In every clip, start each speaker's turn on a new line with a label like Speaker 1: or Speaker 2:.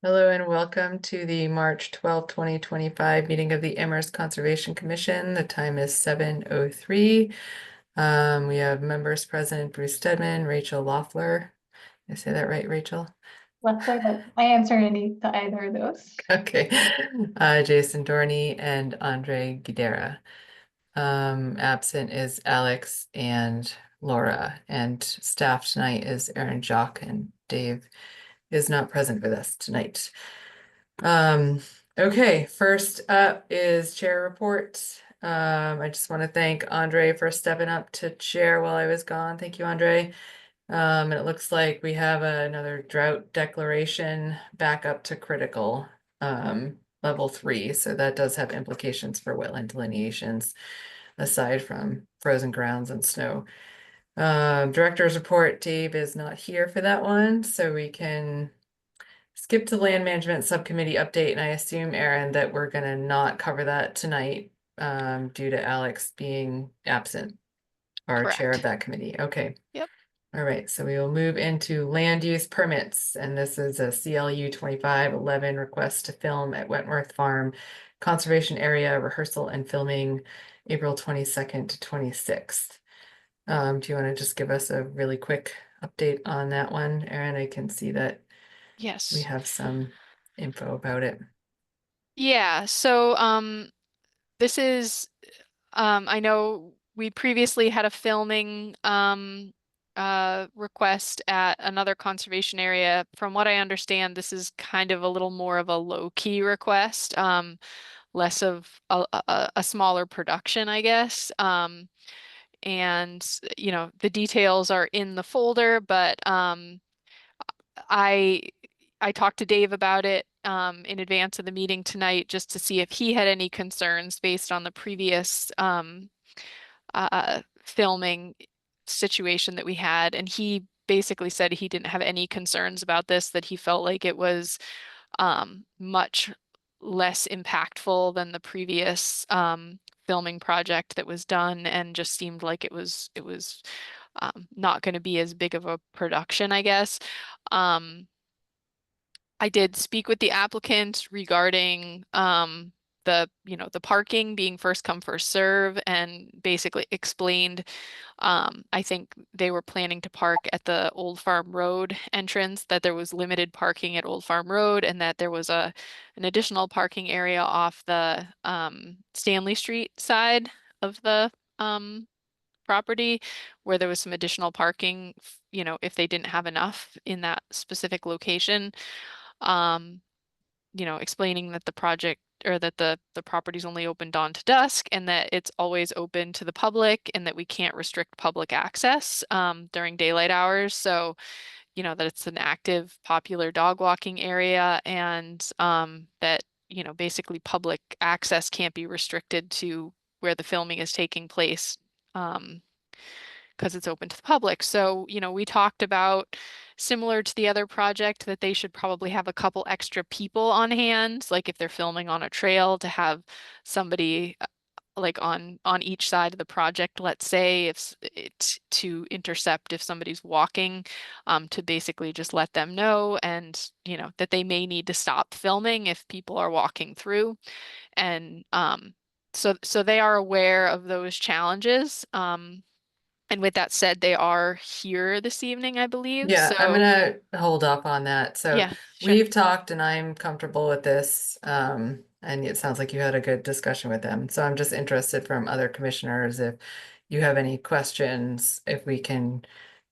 Speaker 1: Hello and welcome to the March 12th, 2025 meeting of the Amherst Conservation Commission. The time is 7:03. We have members present: Bruce Stedman, Rachel Loeffler. Did I say that right, Rachel?
Speaker 2: Leffler, but I answer any to either of those.
Speaker 1: Okay. Jason Dorney and Andre Guidera. Absent is Alex and Laura, and staff tonight is Aaron Jock, and Dave is not present with us tonight. Okay, first up is chair reports. I just want to thank Andre for stepping up to chair while I was gone. Thank you, Andre. And it looks like we have another drought declaration back up to critical, level 3. So that does have implications for wetland delineations, aside from frozen grounds and snow. Director's report, Dave is not here for that one, so we can skip to land management subcommittee update, and I assume, Aaron, that we're gonna not cover that tonight due to Alex being absent, our chair of
Speaker 3: Correct.
Speaker 1: that committee. Okay.
Speaker 3: Yep.
Speaker 1: All right, so we will move into land use permits, and this is a CLU 2511 request to film at Wentworth Farm Conservation Area rehearsal and filming April 22nd to 26th. Do you want to just give us a really quick update on that one, Aaron? I can see that we
Speaker 3: Yes.
Speaker 1: have some info about it.
Speaker 3: Yeah. So this is I know we previously had a filming request at another conservation area. From what I understand, this is kind of a little more of a low-key request, less of a smaller production, I guess. And the details are in the folder, but I I talked to Dave about it in advance of the meeting tonight just to see if he had any concerns based on the previous filming situation that we had. And he basically said he didn't have any concerns about this, that he felt like it was much less impactful than the previous filming project that was done, and just seemed like it was not going to be as big of a production, I guess. I did speak with the applicant regarding the parking being first come first serve, and basically explained I think they were planning to park at the Old Farm Road entrance, that there was limited parking at Old Farm Road, and that there was an additional parking area off the Stanley Street side of the property, where there was some additional parking, if they didn't have enough in that specific location. um, explaining that the project, or that the property's only open dawn to dusk, and that it's always open to the public, and that we can't restrict public access during daylight hours. So, that it's an active, popular dog walking area, and that, basically public access can't be restricted to where the filming is taking place. Because it's open to the public. So, we talked about, similar to the other project, that they should probably have a couple extra people on hand, like if they're filming on a trail, to have somebody like on each side of the project, let's say, if it to intercept if somebody's walking, to basically just let them know, and that they may need to stop filming if people are walking through. And so they are aware of those challenges. And with that said, they are here this evening, I believe.
Speaker 1: Yeah, I'm
Speaker 3: So
Speaker 1: gonna hold up on that. So
Speaker 3: yeah, sure.
Speaker 1: we've talked and I'm comfortable with this. And it sounds like you had a good discussion with them. So I'm just interested from other commissioners, if you have any questions, if we can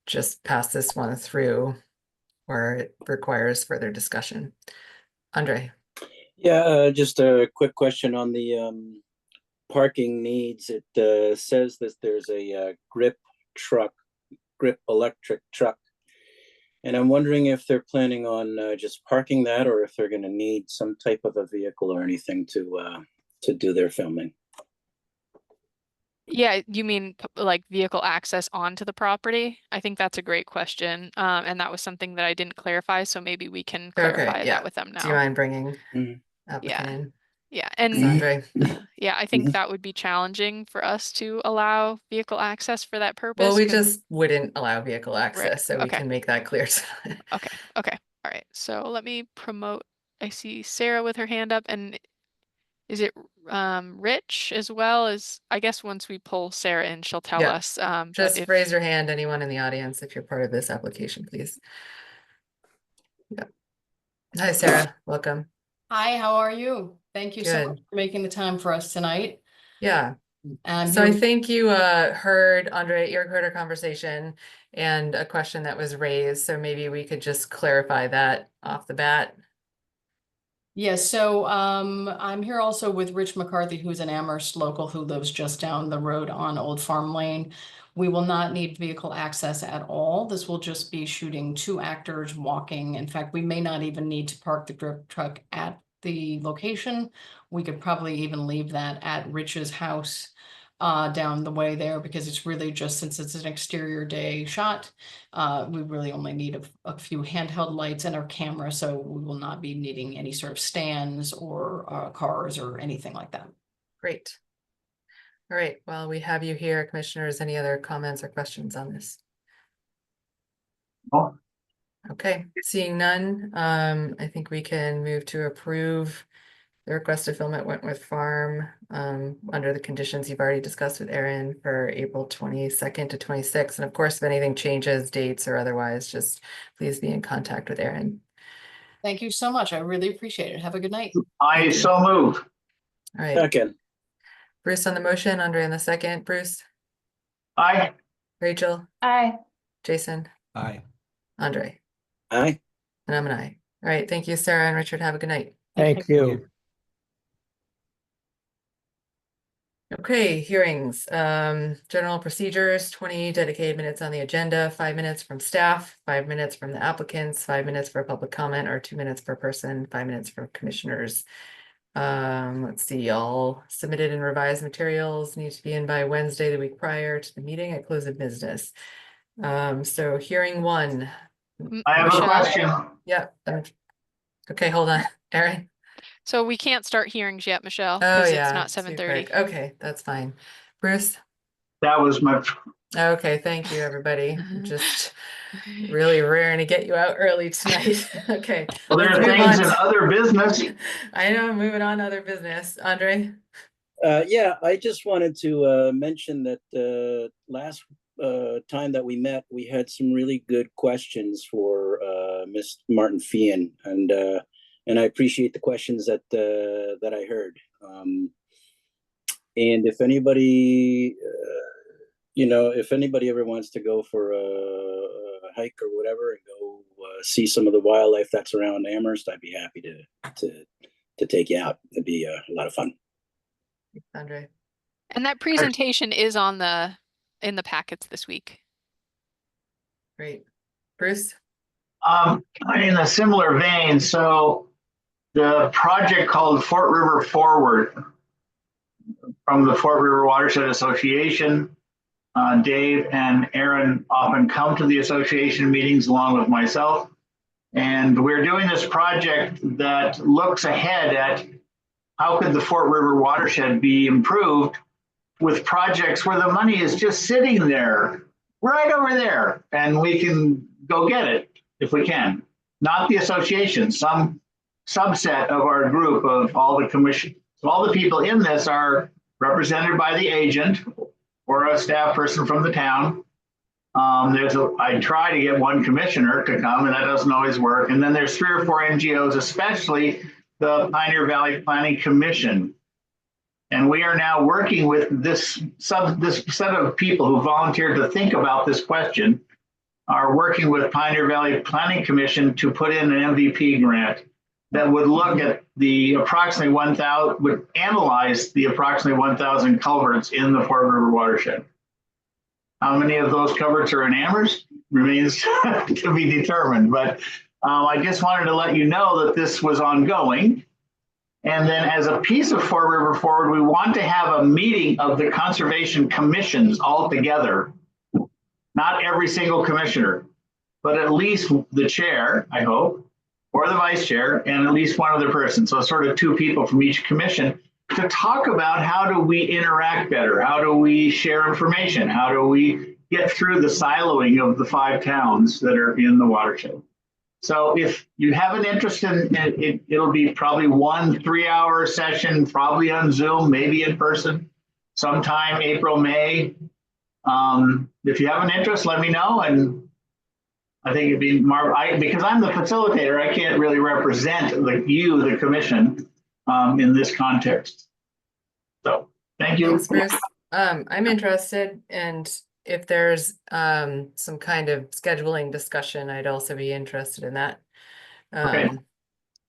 Speaker 1: just pass this one through or it requires further discussion. Andre.
Speaker 4: Yeah, just a quick question on the parking needs. It says that there's a grip electric truck. And I'm wondering if they're planning on just parking that, or if they're going to need some type of a vehicle or anything to do their filming.
Speaker 3: Yeah, you mean like vehicle access onto the property? I think that's a great question. And that was something that I didn't clarify, so maybe we can
Speaker 1: Okay,
Speaker 3: clarify that
Speaker 1: yeah.
Speaker 3: with them
Speaker 1: Do you
Speaker 3: now.
Speaker 1: mind bringing applicant
Speaker 3: Yeah.
Speaker 1: in?
Speaker 3: Yeah.
Speaker 1: Thanks,
Speaker 3: And
Speaker 1: Andre.
Speaker 3: yeah, I think that would be challenging for us to allow vehicle access for that
Speaker 1: Well,
Speaker 3: purpose,
Speaker 1: we
Speaker 3: because
Speaker 1: just wouldn't allow vehicle
Speaker 3: right.
Speaker 1: access, so we
Speaker 3: Okay.
Speaker 1: can make that clear.
Speaker 3: Okay. Okay. All right. So let me promote I see Sarah with her hand up, and is it Rich as well? As I guess once we pull Sarah in, she'll tell
Speaker 1: Yeah.
Speaker 3: us. But
Speaker 1: Just
Speaker 3: if
Speaker 1: raise your hand, anyone in the audience, if you're part of this application, please. Yeah. Hi, Sarah. Welcome.
Speaker 5: Hi, how are you? Thank you so much
Speaker 1: Good.
Speaker 5: for making the time for us tonight.
Speaker 1: Yeah.
Speaker 5: I'm
Speaker 1: So I
Speaker 5: here-
Speaker 1: think you heard you heard our conversation and a question that was raised. So maybe we could just clarify that off the bat.
Speaker 5: Yes, so I'm here also with Rich McCarthy, who's an Amherst local who lives just down the road on Old Farm Lane. We will not need vehicle access at all. This will just be shooting 2 actors walking. In fact, we may not even need to park the grip truck at the location. We could probably even leave that at Rich's house down the way there, because it's really just, since it's an exterior day shot, we really only need a few handheld lights and our camera, so we will not be needing any sort of stands or cars or anything like that.
Speaker 1: Great. All right. Well, we have you here, commissioners. Any other comments or questions on this?
Speaker 6: No.
Speaker 1: Okay, seeing none, I think we can move to approve the request to film at Wentworth Farm under the conditions you've already discussed with Erin for April 22nd to 26th. And of course, if anything changes, dates or otherwise, just please be in contact with Erin.
Speaker 5: Thank you so much. I really appreciate it. Have a good night.
Speaker 6: I so move.
Speaker 1: All right,
Speaker 4: Second,
Speaker 1: Bruce on the motion, Andre on the second. Bruce,
Speaker 6: Aye.
Speaker 1: Rachel,
Speaker 2: Aye.
Speaker 1: Jason,
Speaker 7: Aye.
Speaker 1: Andre,
Speaker 4: aye.
Speaker 1: and I'm an aye. All right, thank you, Sarah and Richard. Have a good night.
Speaker 6: Thank you.
Speaker 1: Okay, hearings, general procedures, 20 dedicated minutes on the agenda, 5 minutes from staff, 5 minutes from the applicants, 5 minutes for public comment, or 2 minutes per person, 5 minutes for commissioners. Let's see, all submitted and revised materials need to be in by Wednesday, the week prior to the meeting at close of business. So hearing 1.
Speaker 6: I have a
Speaker 3: Michelle.
Speaker 6: question.
Speaker 1: Yep. Okay, hold on, Erin.
Speaker 3: So we can't start hearings yet, Michelle,
Speaker 1: Oh,
Speaker 3: because it's
Speaker 1: yeah.
Speaker 3: not
Speaker 1: too
Speaker 3: 7:30.
Speaker 1: quick. Okay, that's fine. Bruce?
Speaker 6: That was my,
Speaker 1: Okay, thank you, everybody. Just really raring to get you out early tonight. Okay.
Speaker 6: well, there
Speaker 1: let's
Speaker 6: are
Speaker 1: move
Speaker 6: things
Speaker 1: on
Speaker 6: in
Speaker 1: to-
Speaker 6: other business.
Speaker 1: I know, moving on to other business. Andre?
Speaker 4: Yeah, I just wanted to mention that last time that we met, we had some really good questions for Ms. Martin Fian, and I appreciate the questions that I heard. And if anybody, if anybody ever wants to go for a hike or whatever and go see some of the wildlife that's around Amherst, I'd be happy to take you out. It'd be a lot of fun.
Speaker 1: Andre?
Speaker 3: And that presentation is in the packets this week.
Speaker 1: Great. Bruce?
Speaker 6: In a similar vein, so the project called Fort River Forward from the Fort River Watershed Association, Dave and Erin often come to the association meetings along with myself. And we're doing this project that looks ahead at how could the Fort River watershed be improved with projects where the money is just sitting there, right over there, and we can go get it if we can. Not the association, some subset of our group of all the commission. So all the people in this are represented by the agent or a staff person from the town. I try to get one commissioner to come, and that doesn't always work. And then there's 3 or 4 NGOs, especially the Pioneer Valley Planning Commission. And we are now working with this set of people who volunteered to think about this question, are working with Pioneer Valley Planning Commission to put in an MVP grant that would look at the approximately 1,000, would analyze the approximately 1,000 culverts in the Fort River watershed. How many of those culverts are in Amherst remains to be determined, but I just wanted to let you know that this was ongoing. And then as a piece of Fort River Forward, we want to have a meeting of the conservation commissions all together. Not every single commissioner, but at least the chair, I hope, or the vice chair, and at least one other person. So sort of 2 people from each commission to talk about how do we interact better? How do we share information? How do we get through the siloing of the 5 towns that are in the watershed? So if you have an interest in it, it'll be probably 1 3-hour session, probably on Zoom, maybe in person, sometime April, May. If you have an interest, let me know. And I think it'd be because I'm the facilitator, I can't really represent the commission, in this context. So thank you.
Speaker 1: Thanks, Bruce. I'm interested, and if there's some kind of scheduling discussion, I'd also be interested in that.
Speaker 6: Okay.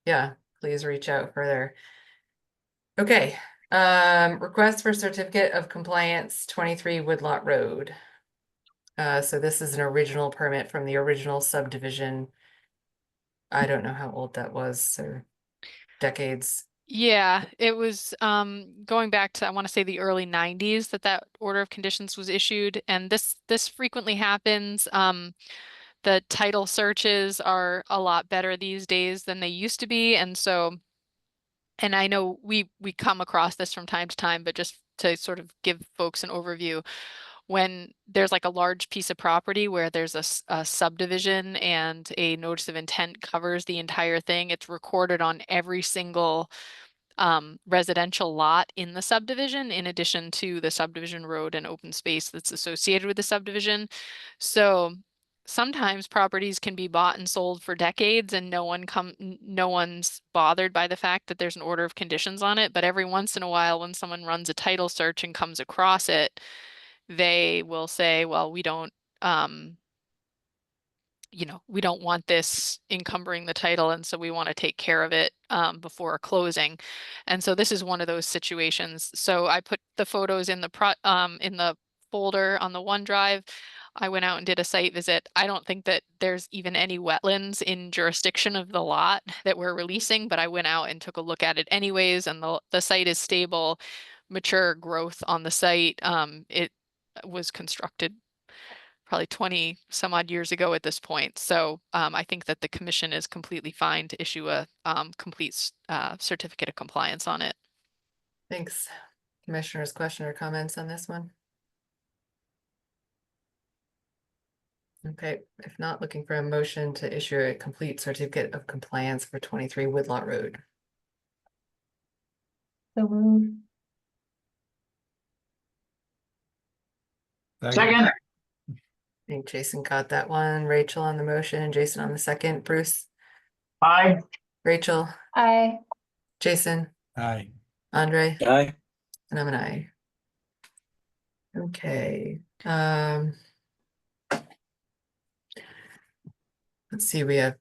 Speaker 1: Yeah, please reach out further. Okay, request for certificate of compliance, 23 Woodlot Road. So this is an original permit from the original subdivision. I don't know how old that was, or decades.
Speaker 3: Yeah, it was going back to, I want to say, the early 90s that order of conditions was issued, and this frequently happens. The title searches are a lot better these days than they used to be, and so, and I know we come across this from time to time, but just to sort of give folks an overview, when there's like a large piece of property where there's a subdivision and a notice of intent covers the entire thing, it's recorded on every single residential lot in the subdivision, in addition to the subdivision road and open space that's associated with the subdivision. So sometimes properties can be bought and sold for decades and no one's bothered by the fact that there's an order of conditions on it. But every once in a while, when someone runs a title search and comes across it, they will say, well, we don't we don't want this encumbering the title, and so we want to take care of it before closing. And so this is one of those situations. So I put the photos in the folder on the OneDrive. I went out and did a site visit. I don't think that there's even any wetlands in jurisdiction of the lot that we're releasing, but I went out and took a look at it anyways, and the site is stable, mature growth on the site. It was constructed probably 20 some odd years ago at this point. So I think that the commission is completely fine to issue a complete certificate of compliance on it.
Speaker 1: Thanks. Commissioners, question or comments on this one? Okay, if not, looking for a motion to issue a complete certificate of compliance for 23 Woodlot Road.
Speaker 2: So moved.
Speaker 6: Second.
Speaker 1: I think Jason got that one. Rachel on the motion and Jason on the second. Bruce,
Speaker 6: Aye.
Speaker 1: Rachel,
Speaker 2: Aye.
Speaker 1: Jason,
Speaker 7: Aye.
Speaker 1: Andre,
Speaker 4: Aye.
Speaker 1: and I'm an aye. Okay. Let's see, we have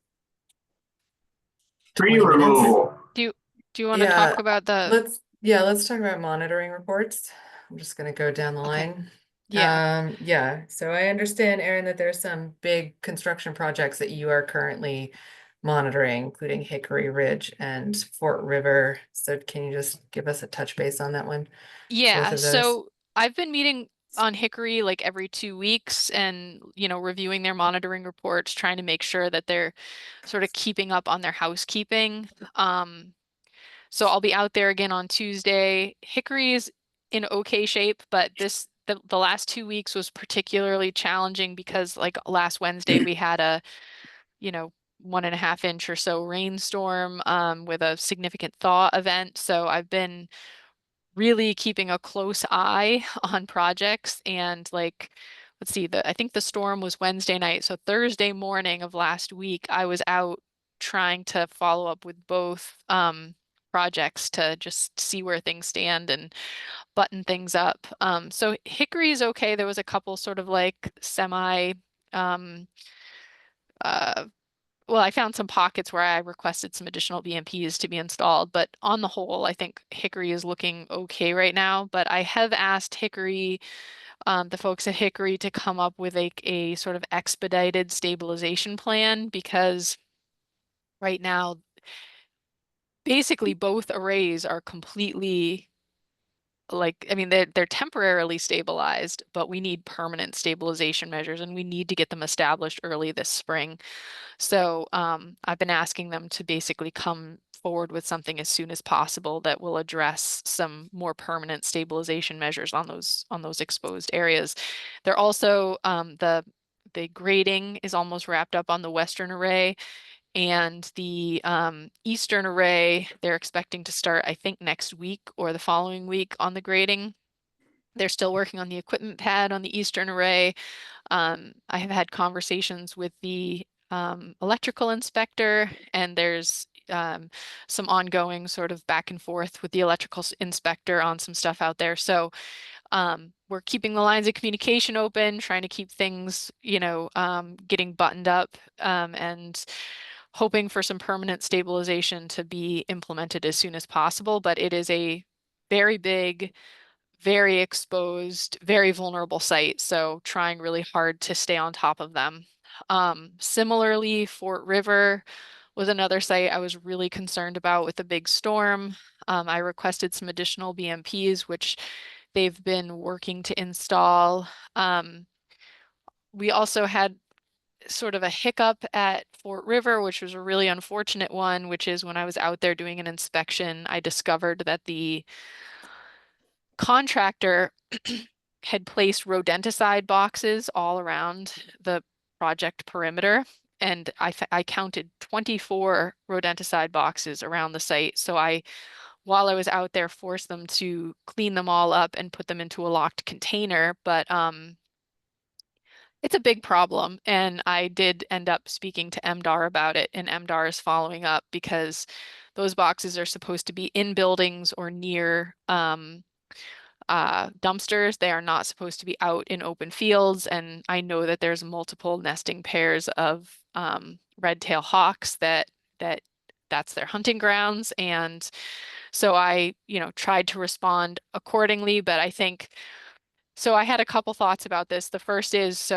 Speaker 6: Tree
Speaker 1: 20 minutes.
Speaker 6: removal.
Speaker 3: Do you want to
Speaker 1: Yeah,
Speaker 3: talk about the,
Speaker 1: let's talk about monitoring reports. I'm just gonna go down the
Speaker 3: Okay.
Speaker 1: line.
Speaker 3: yeah,
Speaker 1: Yeah, so I understand, Aaron, that there's some big construction projects that you are currently monitoring, including Hickory Ridge and Fort River. So can you just give us a touch base on that one?
Speaker 3: yeah.
Speaker 1: of those.
Speaker 3: So I've been meeting on Hickory like every 2 weeks and, reviewing their monitoring reports, trying to make sure that they're sort of keeping up on their housekeeping. So I'll be out there again on Tuesday. Hickory is in okay shape, but the last 2 weeks was particularly challenging because like last Wednesday we had a 1.5 inch or so rainstorm with a significant thaw event. So I've been really keeping a close eye on projects, and like, let's see, I think the storm was Wednesday night. So Thursday morning of last week, I was out trying to follow up with both projects to just see where things stand and button things up. So Hickory is okay. There was a couple sort of like semi well, I found some pockets where I requested some additional BMPs to be installed, but on the whole, I think Hickory is looking okay right now. But I have asked Hickory, the folks at Hickory, to come up with a sort of expedited stabilization plan, because right now, basically both arrays are completely like, I mean, they're temporarily stabilized, but we need permanent stabilization measures and we need to get them established early this spring. So I've been asking them to basically come forward with something as soon as possible that will address some more permanent stabilization measures on those exposed areas. They're also the grading is almost wrapped up on the western array. And the eastern array, they're expecting to start, I think, next week or the following week on the grading. They're still working on the equipment pad on the eastern array. I have had conversations with the electrical inspector, and there's some ongoing sort of back and forth with the electrical inspector on some stuff out there. So we're keeping the lines of communication open, trying to keep things, getting buttoned up, and hoping for some permanent stabilization to be implemented as soon as possible. But it is a very big, very exposed, very vulnerable site. So trying really hard to stay on top of them. Similarly, Fort River was another site I was really concerned about with the big storm. I requested some additional BMPs, which they've been working to install. We also had sort of a hiccup at Fort River, which was a really unfortunate one, which is when I was out there doing an inspection, I discovered that the contractor had placed rodenticide boxes all around the project perimeter. And I counted 24 rodenticide boxes around the site. So while I was out there, forced them to clean them all up and put them into a locked container. But it's a big problem. And I did end up speaking to MDR about it, and MDR is following up because those boxes are supposed to be in buildings or near dumpsters. They are not supposed to be out in open fields. And I know that there's multiple nesting pairs of red-tailed hawks that's their hunting grounds. And so I, tried to respond accordingly, but I think, so I had a couple thoughts about this. The first is,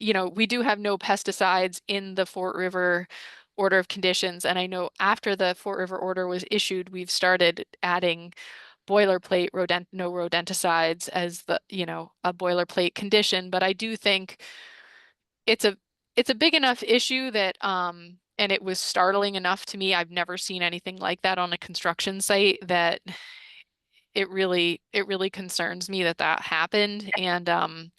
Speaker 3: we do have no pesticides in the Fort River order of conditions. And I know after the Fort River order was issued, we've started adding boilerplate no rodenticides as a boilerplate condition. But I do think it's a big enough issue that and it was startling enough to me. I've never seen anything like that on a construction site, that it really concerns me that happened. And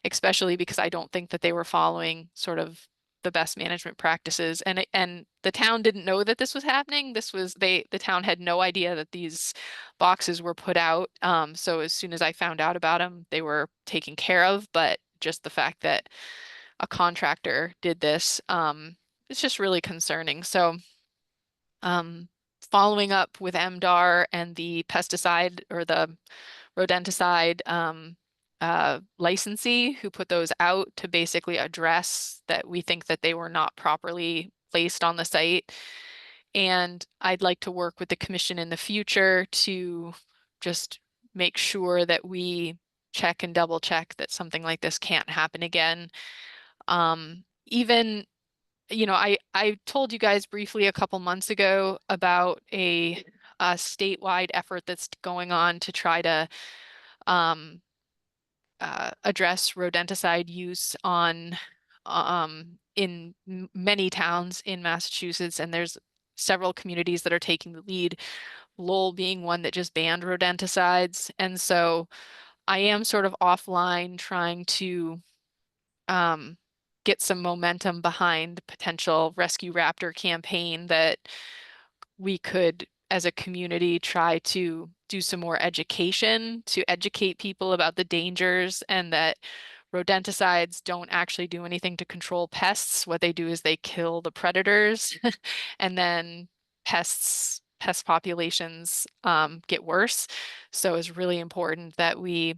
Speaker 3: especially because I don't think that they were following sort of the best management practices. And the town didn't know that this was happening. The town had no idea that these boxes were put out. So as soon as I found out about them, they were taken care of. But just the fact that a contractor did this, it's just really concerning. So following up with MDR and the pesticide or the rodenticide licensee who put those out to basically address that we think that they were not properly placed on the site. And I'd like to work with the commission in the future to just make sure that we check and double check that something like this can't happen again. Even, I told you guys briefly a couple months ago about a statewide effort that's going on to try to address rodenticide use in many towns in Massachusetts, and there's several communities that are taking the lead, Lowell being one that just banned rodenticides. And so I am sort of offline trying to get some momentum behind the potential Rescue Raptor campaign that we could, as a community, try to do some more education to educate people about the dangers, and that rodenticides don't actually do anything to control pests. What they do is they kill the predators and then pest populations get worse. So it's really important that we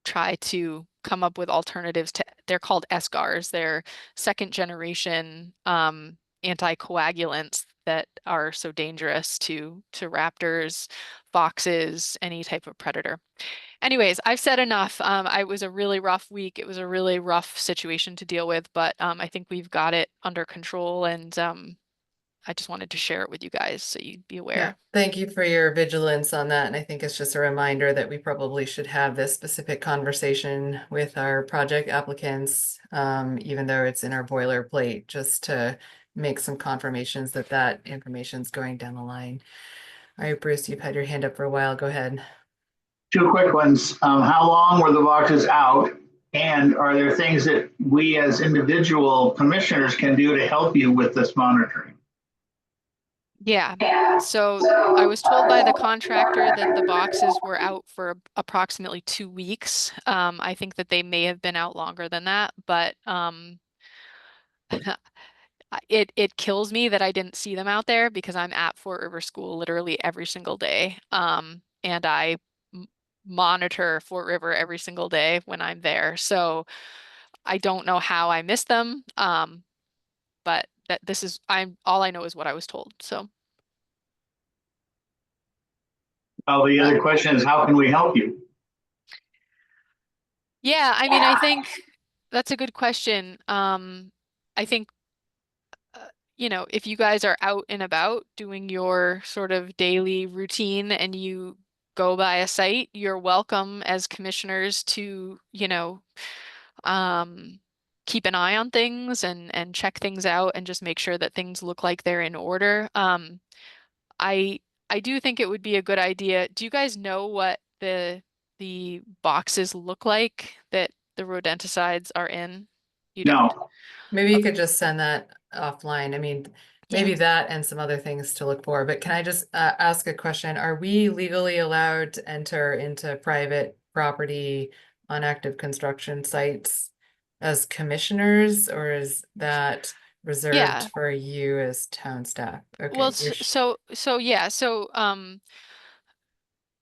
Speaker 3: try to come up with alternatives to, they're called SGARs. They're second generation anticoagulants that are so dangerous to raptors, foxes, any type of predator. Anyways, I've said enough. It was a really rough week. It was a really rough situation to deal with, but I think we've got it under control, and I just wanted to share it with you guys so you'd be aware.
Speaker 1: Yeah, thank you for your vigilance on that. And I think it's just a reminder that we probably should have this specific conversation with our project applicants, even though it's in our boilerplate, just to make some confirmations that that information is going down the line. All right, Bruce, you've had your hand up for a while. Go ahead.
Speaker 6: Two quick ones. How long were the boxes out? And are there things that we as individual commissioners can do to help you with this monitoring?
Speaker 3: Yeah, so I was told by the contractor that the boxes were out for approximately 2 weeks. I think that they may have been out longer than that, but it kills me that I didn't see them out there because I'm at Fort River School literally every single day. And I monitor Fort River every single day when I'm there. So I don't know how I missed them. But that this is all I know is what I was told. So
Speaker 6: Well, the other question is, how can we help you?
Speaker 3: yeah, I mean, I think that's a good question. I think if you guys are out and about doing your sort of daily routine and you go by a site, you're welcome as commissioners to, um, keep an eye on things and check things out and just make sure that things look like they're in order. I I do think it would be a good idea. Do you guys know what the boxes look like that the rodenticides are in? You don't?
Speaker 6: No,
Speaker 1: Maybe you could just send that offline. I mean,
Speaker 3: Yeah.
Speaker 1: maybe that and some other things to look for, but can I just ask a question? Are we legally allowed to enter into private property on active construction sites as commissioners, or is that reserved
Speaker 3: Yeah.
Speaker 1: for you as town staff? Okay,
Speaker 3: Well,
Speaker 1: you're sh-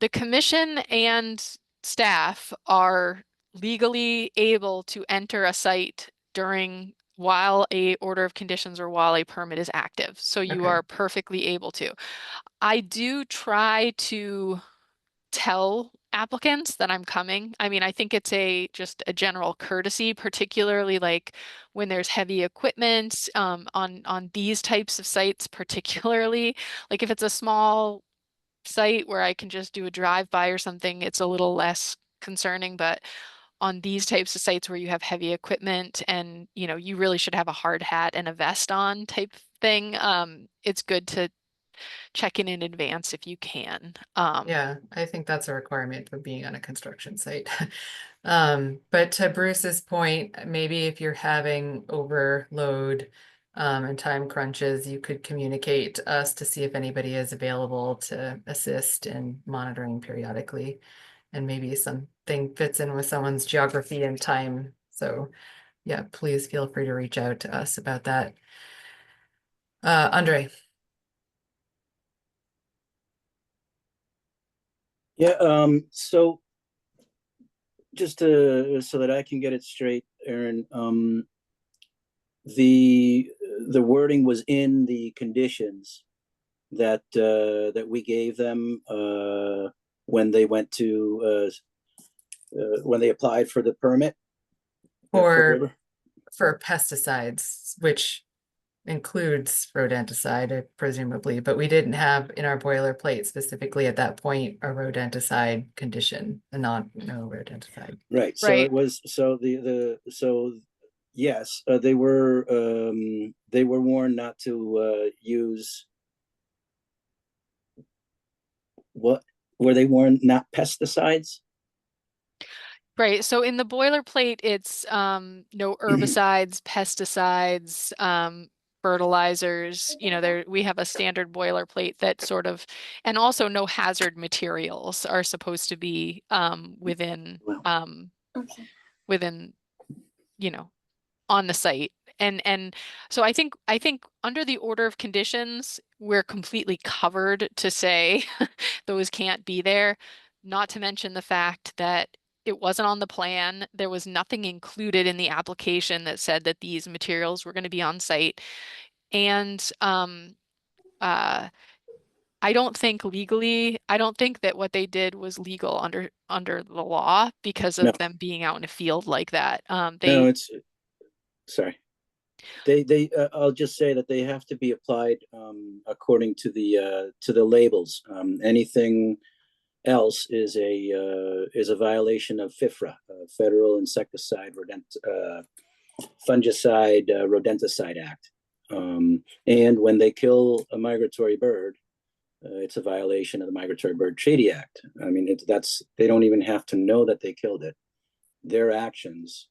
Speaker 3: the commission and staff are legally able to enter a site while a order of conditions or while a permit is active. So you
Speaker 1: Okay.
Speaker 3: are perfectly able to. I do try to tell applicants that I'm coming. I mean, I think it's just a general courtesy, particularly like when there's heavy equipment on these types of sites, particularly like if it's a small site where I can just do a drive-by or something, it's a little less concerning. But on these types of sites where you have heavy equipment and you really should have a hard hat and a vest on type thing, it's good to check in advance if you can.
Speaker 1: Yeah, I think that's a requirement for being on a construction site. But to Bruce's point, maybe if you're having overload and time crunches, you could communicate to us to see if anybody is available to assist in monitoring periodically. And maybe something fits in with someone's geography and time. So yeah, please feel free to reach out to us about that. Andre.
Speaker 4: Yeah, so just so that I can get it straight, Aaron, the wording was in the conditions that that we gave them when they went to when they applied for the permit at Fort
Speaker 1: For
Speaker 4: River?
Speaker 1: pesticides, which includes rodenticide, presumably, but we didn't have in our boilerplate specifically at that point a rodenticide condition, no rodenticide.
Speaker 4: Right. So
Speaker 3: Right.
Speaker 4: it was yes, they were warned not to use what were they warned not pesticides?
Speaker 3: Right. So in the boilerplate, it's no herbicides, pesticides, fertilizers. We have a standard boilerplate that sort of, and also no hazard materials are supposed to be within
Speaker 2: Okay.
Speaker 3: within on the site. And so I think under the order of conditions, we're completely covered to say those can't be there. Not to mention the fact that it wasn't on the plan. There was nothing included in the application that said that these materials were going to be on site. And I don't think that what they did was legal under the law because
Speaker 4: No,
Speaker 3: of them being out in a field like that.
Speaker 4: no, it's sorry. They I'll just say that they have to be applied according to the labels. Anything else is a violation of FIFRA, Federal Insecticide Fungicide Rodenticide Act. And when they kill a migratory bird, it's a violation of the Migratory Bird Treaty Act. I mean, they don't even have to know that they killed it. their actions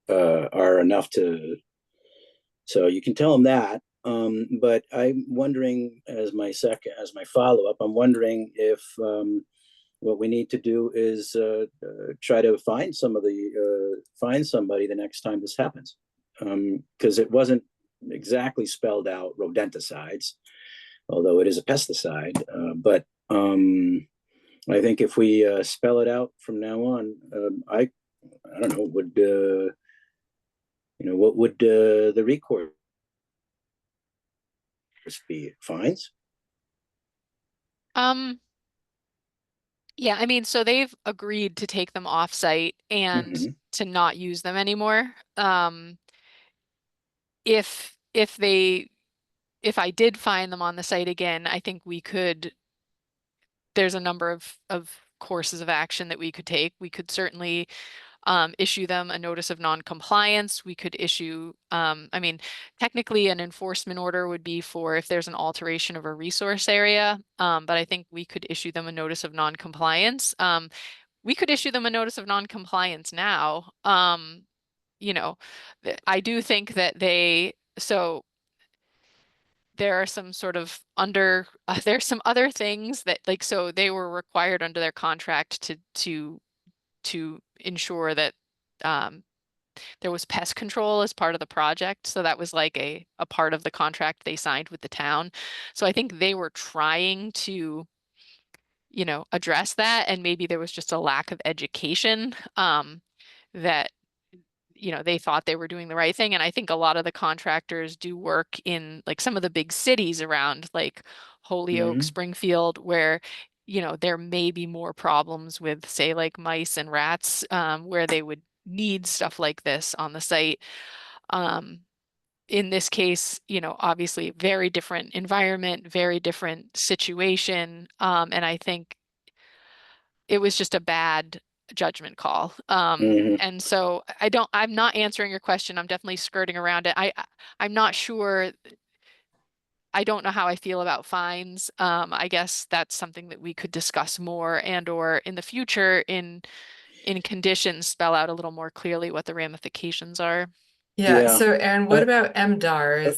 Speaker 4: are enough to, so you can tell them that. But I'm wondering, as my follow-up, I'm wondering if what we need to do is try to find somebody the next time this happens, because it wasn't exactly spelled out rodenticides, although it is a pesticide. But I think if we spell it out from now on, I don't know, what would the recourse be? Fines?
Speaker 3: Yeah, I mean, so they've agreed to take them off-site and
Speaker 4: Mhm.
Speaker 3: to not use them anymore. If I did find them on the site again, I think there's a number of courses of action that we could take. We could certainly issue them a notice of non-compliance. We could issue, I mean, technically an enforcement order would be for if there's an alteration of a resource area, but I think we could issue them a notice of non-compliance. We could issue them a notice of non-compliance now. I do think that so there are some sort of there's some other things that so they were required under their contract to ensure that there was pest control as part of the project. So that was like a part of the contract they signed with the town. So I think they were trying to, address that. And maybe there was just a lack of education that, they thought they were doing the right thing. And I think a lot of the contractors do work in like some of the big cities around like Holyoke,
Speaker 4: Mhm.
Speaker 3: Springfield, where there may be more problems with, say, like mice and rats, where they would need stuff like this on the site. In this case, obviously very different environment, very different situation. And I think it was just a bad judgment call.
Speaker 4: Mhm.
Speaker 3: And so I'm not answering your question. I'm definitely skirting around it. I'm not sure. I don't know how I feel about fines. I guess that's something that we could discuss more or in the future in conditions spell out a little more clearly what the ramifications are.
Speaker 1: Yeah,
Speaker 4: Yeah.
Speaker 1: so Aaron, what
Speaker 4: Uh,
Speaker 1: about MDR?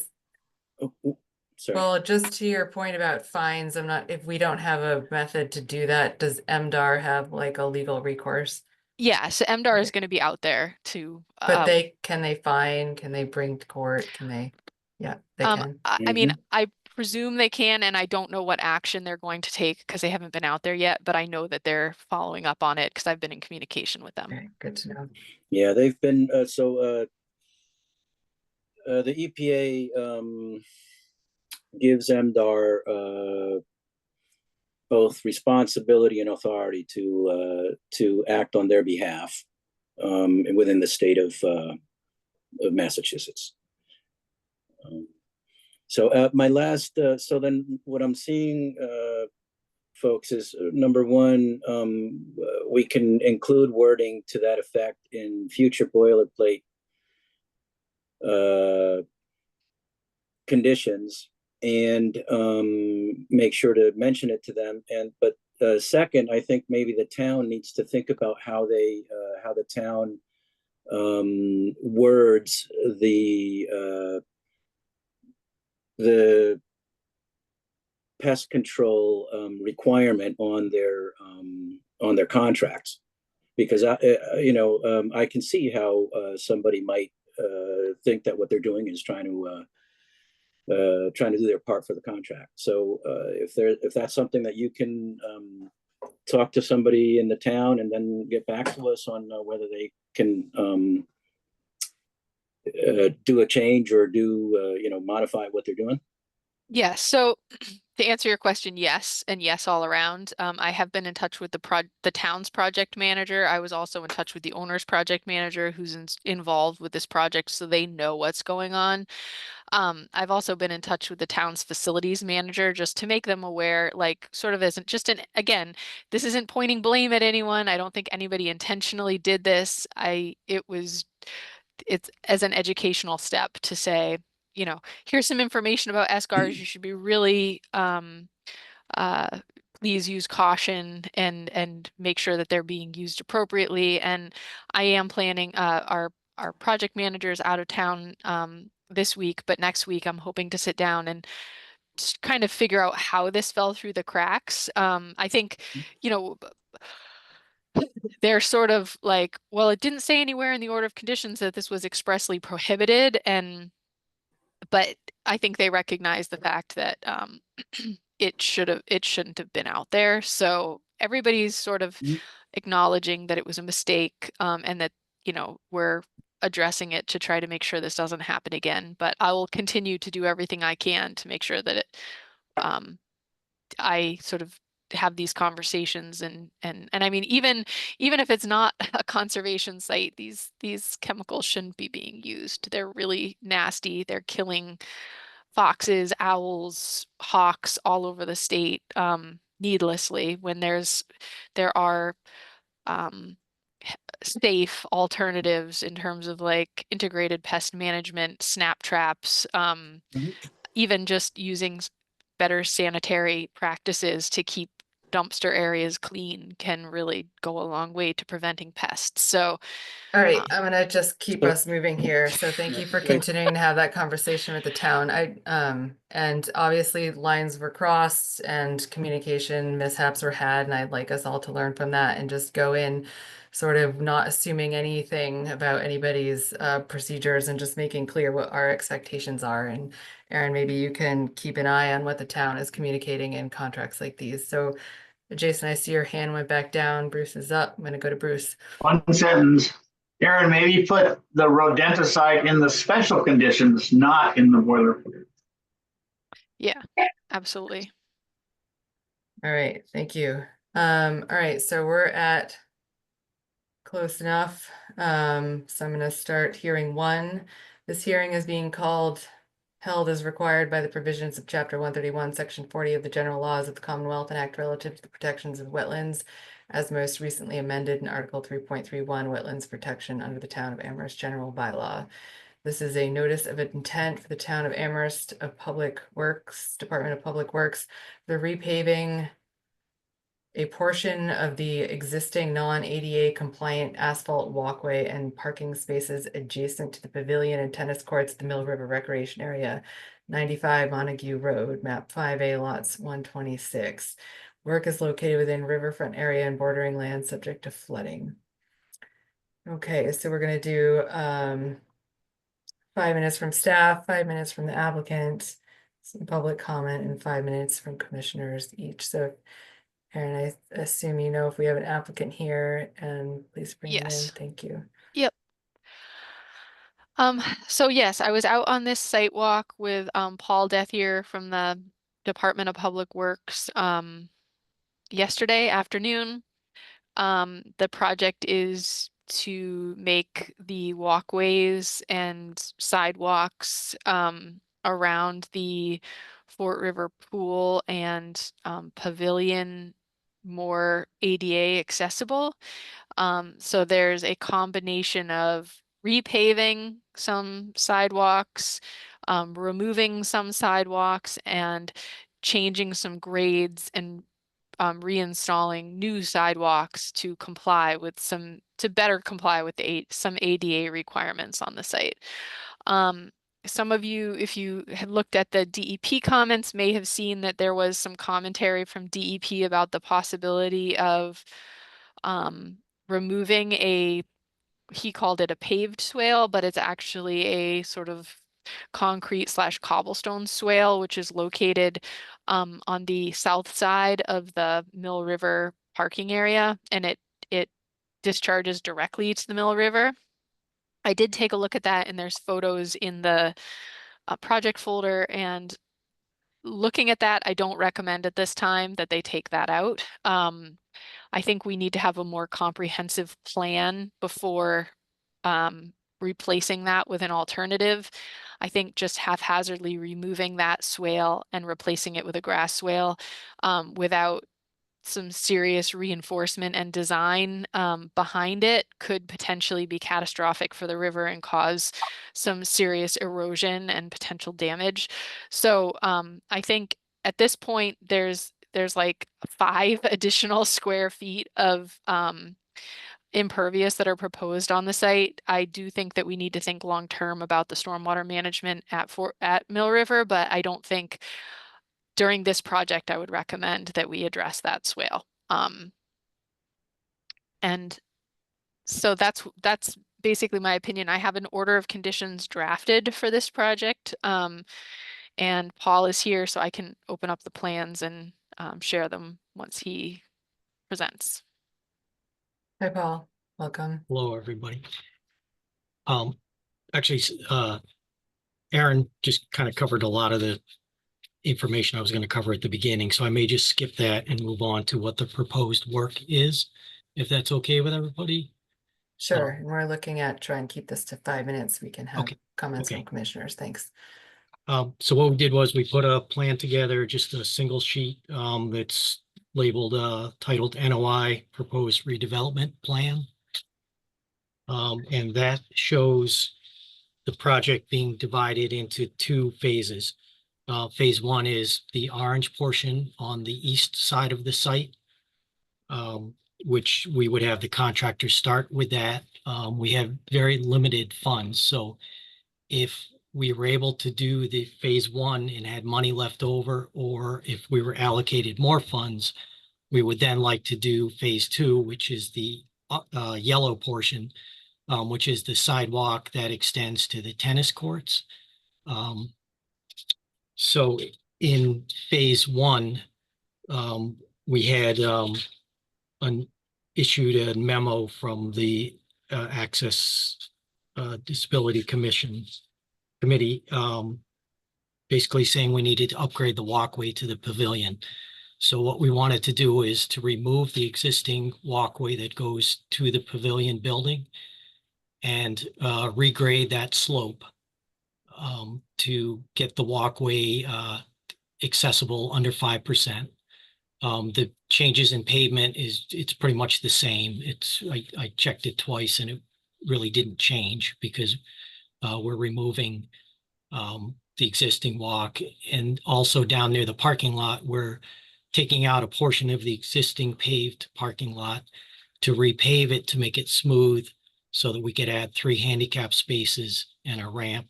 Speaker 4: Sorry.
Speaker 1: Well, just to your point about fines, if we don't have a method to do that, does MDR have like a legal recourse?
Speaker 3: Yeah, so MDR is
Speaker 1: Okay.
Speaker 3: going to be out there to
Speaker 1: But can they fine, can they bring to court, yeah, they can.
Speaker 3: I mean,
Speaker 4: Mhm.
Speaker 3: I presume they can, and I don't know what action they're going to take because they haven't been out there yet, but I know that they're following up on it because I've been in communication with them.
Speaker 1: Okay, good to know.
Speaker 4: Yeah, they've been, the EPA gives MDR both responsibility and authority to act on their behalf within the state of Massachusetts. My last, so then what I'm seeing, folks, is number one, we can include wording to that effect in future boilerplate conditions, and make sure to mention it to them. But second, I think maybe the town needs to think about how the town words the pest control requirement on their contracts, because I can see how somebody might think that what they're doing is trying to do their part for the contract. So if that's something that you can talk to somebody in the town and then get back to us on whether they can do a change or modify what they're doing.
Speaker 3: Yeah, so to answer your question, yes, and yes all around. I have been in touch with the town's project manager. I was also in touch with the owner's project manager who's involved with this project, so they know what's going on. I've also been in touch with the town's facilities manager just to make them aware, like sort of isn't just again, this isn't pointing blame at anyone. I don't think anybody intentionally did this. It's as an educational step to say, here's some information about SGARs. You should be really please use caution and make sure that they're being used appropriately. And I am planning, our project manager's out of town this week, but next week I'm hoping to sit down and just kind of figure out how this fell through the cracks. I think, you know, they're sort of like, well, it didn't say anywhere in the order of conditions that this was expressly prohibited, but I think they recognize the fact that it shouldn't have been out there. So everybody's sort of
Speaker 4: Mhm.
Speaker 3: acknowledging that it was a mistake, and that, you know, we're addressing it to try to make sure this doesn't happen again. But I will continue to do everything I can to make sure that I sort of have these conversations and I mean, even if it's not a conservation site, these chemicals shouldn't be being used. They're really nasty. They're killing foxes, owls, hawks all over the state needlessly when there are safe alternatives in terms of like integrated pest management, snap traps,
Speaker 4: Mhm.
Speaker 3: even just using better sanitary practices to keep dumpster areas clean can really go a long way to preventing pests. So,
Speaker 1: All right,
Speaker 3: um,
Speaker 1: I'm gonna just keep
Speaker 4: So-
Speaker 1: us moving here. So thank you for
Speaker 4: Right.
Speaker 1: continuing to have that conversation with the town. And obviously lines were crossed and communication mishaps were had, and I'd like us all to learn from that and just go in sort of not assuming anything about anybody's procedures and just making clear what our expectations are. And Aaron, maybe you can keep an eye on what the town is communicating in contracts like these. So Jason, I see your hand went back down. Bruce is up. I'm gonna go to Bruce.
Speaker 6: One sentence. Aaron, maybe put the rodenticide in the special conditions, not in the boilerplate.
Speaker 3: yeah, absolutely.
Speaker 1: All right, thank you. All right, so we're at close enough. So I'm gonna start hearing one. This hearing is being held as required by the provisions of Chapter 131, Section 40 of the General Laws of the Commonwealth and Act relative to the protections of wetlands, as most recently amended in Article 3.31, Wetlands Protection under the Town of Amherst General Bylaw. This is a notice of intent for the Town of Amherst of Public Works, Department of Public Works, the repaving a portion of the existing non-ADA compliant asphalt walkway and parking spaces adjacent to the pavilion and tennis courts at the Mill River Recreation Area, 95 Montague Road, map 5A, lots 126. Work is located within riverfront area and bordering land subject to flooding. Okay, so we're gonna do 5 minutes from staff, 5 minutes from the applicant, some public comment, and 5 minutes from commissioners each. So Aaron, I assume you know if we have an applicant here, and please bring them in.
Speaker 3: Yes.
Speaker 1: Thank you.
Speaker 3: Yep. So yes, I was out on this site walk with Paul Dethier from the Department of Public Works yesterday afternoon. The project is to make the walkways and sidewalks around the Fort River Pool and pavilion more ADA accessible. So there's a combination of repaving some sidewalks, removing some sidewalks, and changing some grades and reinstalling new sidewalks to better comply with some ADA requirements on the site. Some of you, if you had looked at the DEP comments, may have seen that there was some commentary from DEP about the possibility of removing he called it a paved swale, but it's actually a sort of concrete/cobblestone swale, which is located on the south side of the Mill River parking area, and it discharges directly to the Mill River. I did take a look at that, and there's photos in the project folder, and looking at that, I don't recommend at this time that they take that out. I think we need to have a more comprehensive plan before replacing that with an alternative. I think just haphazardly removing that swale and replacing it with a grass swale without some serious reinforcement and design behind it could potentially be catastrophic for the river and cause some serious erosion and potential damage. So I think at this point, there's like 5 additional square feet of impervious that are proposed on the site. I do think that we need to think long-term about the stormwater management at Mill River, but I don't think during this project I would recommend that we address that swale. And so that's basically my opinion. I have an order of conditions drafted for this project. And Paul is here, so I can open up the plans and share them once he presents.
Speaker 1: Hi, Paul. Welcome.
Speaker 7: Hello, everybody. Actually, Aaron just kind of covered a lot of the information I was going to cover at the beginning, so I may just skip that and move on to what the proposed work is, if that's okay with everybody.
Speaker 1: Sure. And we're looking at trying to keep this to 5 minutes. We can have
Speaker 7: Okay,
Speaker 1: comments
Speaker 7: okay.
Speaker 1: from commissioners. Thanks.
Speaker 7: So what we did was we put a plan together, just a single sheet that's labeled titled NOI Proposed Redevelopment Plan. And that shows the project being divided into 2 phases. Phase 1 is the orange portion on the east side of the site, which we would have the contractor start with that. We have very limited funds, so if we were able to do the phase 1 and had money left over, or if we were allocated more funds, we would then like to do phase 2, which is the yellow portion, which is the sidewalk that extends to the tennis courts. So in phase 1, we had issued a memo from the Access Disability Committee, basically saying we needed to upgrade the walkway to the pavilion. So what we wanted to do is to remove the existing walkway that goes to the pavilion building and regrade that slope to get the walkway accessible under 5%. The changes in pavement it's pretty much the same. I checked it twice and it really didn't change because we're removing the existing walk, and also down near the parking lot, we're taking out a portion of the existing paved parking lot to repave it to make it smooth so that we could add 3 handicap spaces and a ramp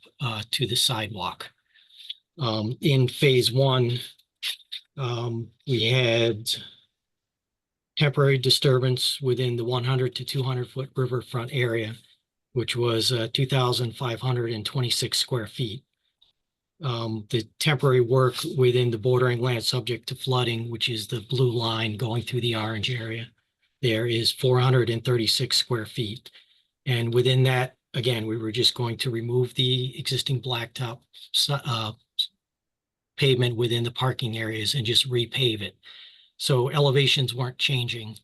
Speaker 7: to the sidewalk. In phase 1, we had temporary disturbance within the 100 to 200 foot riverfront area, which was 2,526 square feet. The temporary work within the bordering land subject to flooding, which is the blue line going through the orange area, there is 436 square feet. And within that, again, we were just going to remove the existing blacktop pavement within the parking areas and just repave it. So elevations weren't changing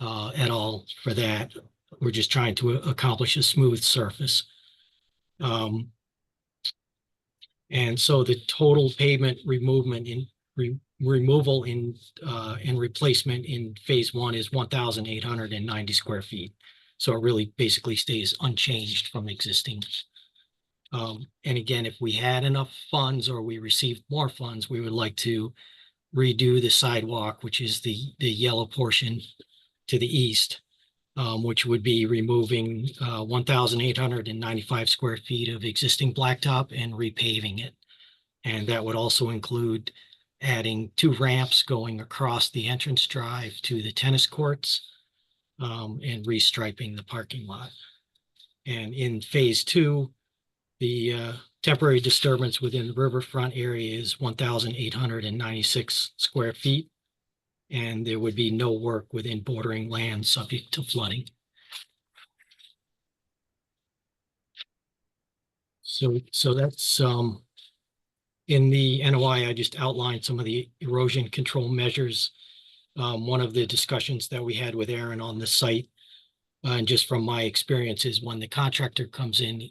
Speaker 7: at all for that. We're just trying to accomplish a smooth surface. And so the total pavement removal and replacement in phase 1 is 1,890 square feet. So it really basically stays unchanged from existing. And again, if we had enough funds or we received more funds, we would like to redo the sidewalk, which is the yellow portion to the east, which would be removing 1,895 square feet of existing blacktop and repaving it. And that would also include adding 2 ramps going across the entrance drive to the tennis courts, and restriping the parking lot. And in phase 2, the temporary disturbance within the riverfront area is 1,896 square feet. And there would be no work within bordering land subject to flooding. So that's in the NOI, I just outlined some of the erosion control measures. One of the discussions that we had with Aaron on the site, and just from my experience, is when the contractor comes in,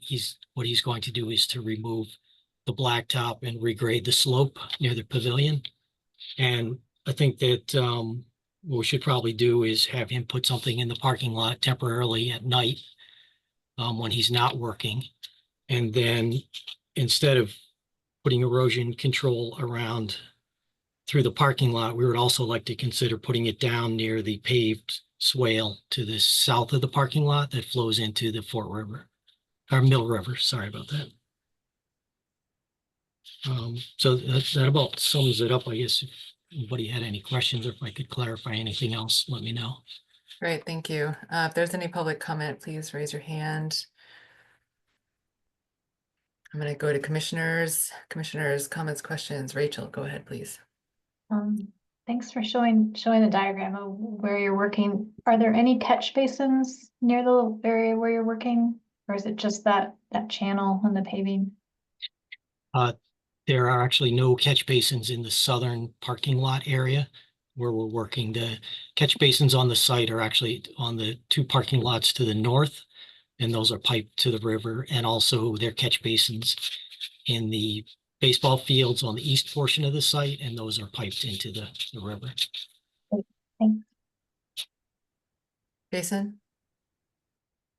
Speaker 7: what he's going to do is to remove the blacktop and regrade the slope near the pavilion. And I think that what we should probably do is have him put something in the parking lot temporarily at night when he's not working. And then instead of putting erosion control around through the parking lot, we would also like to consider putting it down near the paved swale to the south of the parking lot that flows into the Fort River, or Mill River, sorry about that. So that about sums it up, I guess. If anybody had any questions, or if I could clarify anything else, let me know.
Speaker 1: Great, thank you. If there's any public comment, please raise your hand. I'm gonna go to commissioners, comments, questions. Rachel, go ahead, please.
Speaker 2: Thanks for showing the diagram of where you're working. Are there any catch basins near the area where you're working? Or is it just that channel and the paving?
Speaker 7: There are actually no catch basins in the southern parking lot area where we're working. The catch basins on the site are actually on the 2 parking lots to the north, and those are piped to the river, and also their catch basins in the baseball fields on the east portion of the site, and those are piped into the river.
Speaker 2: Thanks.
Speaker 1: Jason?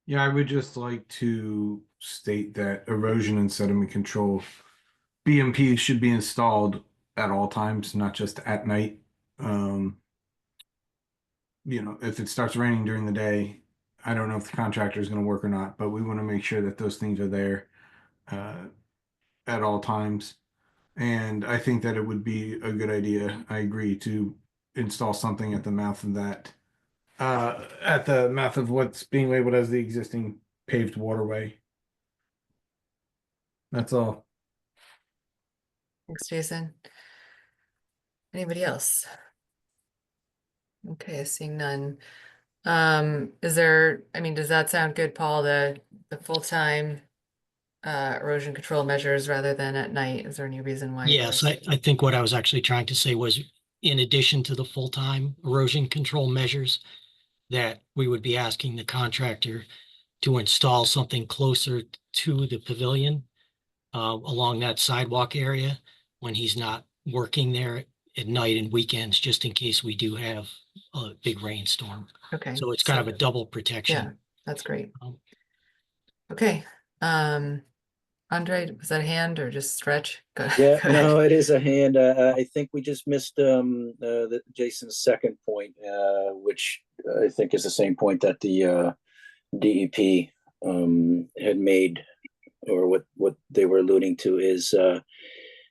Speaker 8: Yeah, I would just like to state that erosion and sediment control BMP should be installed at all times, not just at night. If it starts raining during the day, I don't know if the contractor is going to work or not, but we want to make sure that those things are there at all times. And I think that it would be a good idea, I agree, to install something at the mouth of that, at the mouth of what's being labeled as the existing paved waterway. That's all.
Speaker 1: Thanks, Jason. Anybody else? Okay, seeing none. Does that sound good, Paul? The full-time erosion control measures rather than at night? Is there any reason why?
Speaker 7: Yes, I think what I was actually trying to say was, in addition to the full-time erosion control measures, that we would be asking the contractor to install something closer to the pavilion along that sidewalk area when he's not working there at night and weekends, just in case we do have a big rainstorm.
Speaker 1: Okay.
Speaker 7: So it's kind of a double protection.
Speaker 1: That's great.
Speaker 7: Um,
Speaker 1: Okay. Andre, was that a hand or just stretch?
Speaker 4: Yeah,
Speaker 1: Go ahead.
Speaker 4: no, it is a hand. I think we just missed Jason's second point, which I think is the same point that the DEP had made, or what they were alluding to is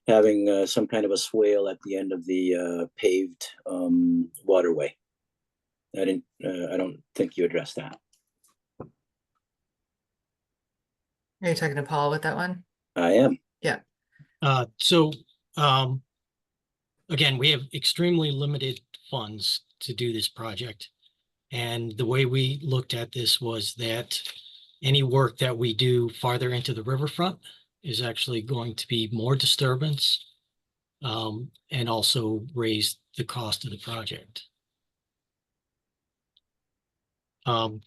Speaker 4: having some kind of a swale at the end of the paved waterway. I don't think you addressed that.
Speaker 1: Are you talking to Paul with that one?
Speaker 4: I am.
Speaker 7: Again, we have extremely limited funds to do this project. And the way we looked at this was that any work that we do farther into the riverfront is actually going to be more disturbance and also raise the cost of the project.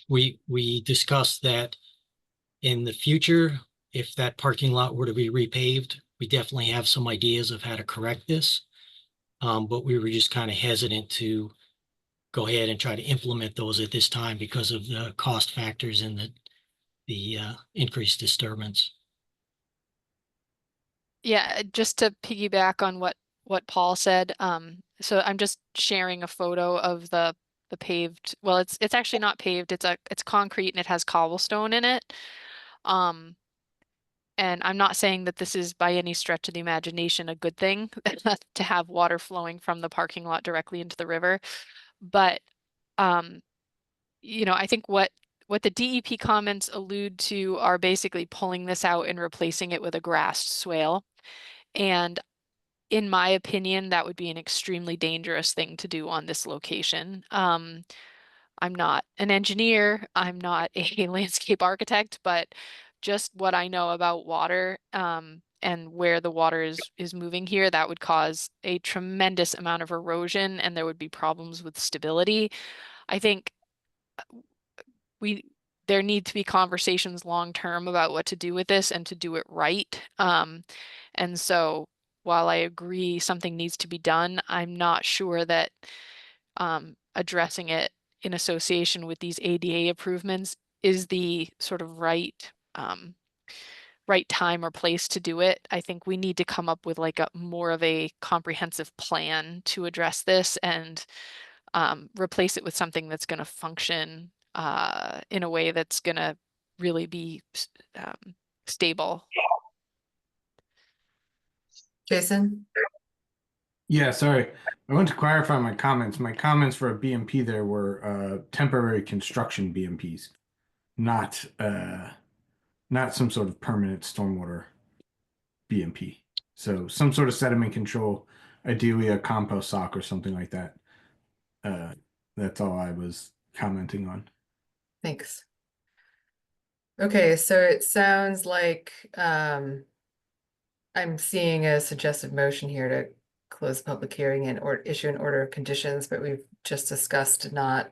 Speaker 7: We discussed that in the future, if that parking lot were to be repaved, we definitely have some ideas of how to correct this. But we were just kind of hesitant to go ahead and try to implement those at this time because of the cost factors and the increased disturbance.
Speaker 3: Yeah, just to piggyback on what Paul said, so I'm just sharing a photo of the paved, well, it's actually not paved, it's concrete and it has cobblestone in it. And I'm not saying that this is by any stretch of the imagination a good thing to have water flowing from the parking lot directly into the river. But I think what the DEP comments allude to are basically pulling this out and replacing it with a grassed swale. And in my opinion, that would be an extremely dangerous thing to do on this location. I'm not an engineer, I'm not a landscape architect, but just what I know about water and where the water is moving here, that would cause a tremendous amount of erosion and there would be problems with stability. I think there need to be conversations long term about what to do with this and to do it right. And so while I agree something needs to be done, I'm not sure that addressing it in association with these ADA improvements is the sort of right right time or place to do it. I think we need to come up with like a more of a comprehensive plan to address this and replace it with something that's going to function in a way that's going to really be stable.
Speaker 1: Jason?
Speaker 8: Yeah, sorry. I want to clarify my comments. My comments for a BMP there were temporary construction BMPs, not some sort of permanent stormwater BMP. So some sort of sediment control, ideally a compost sock or something like that. That's all I was commenting on.
Speaker 1: Thanks. Okay, so it sounds like I'm seeing a suggested motion here to close the public hearing and or issue an order of conditions, but we've just discussed not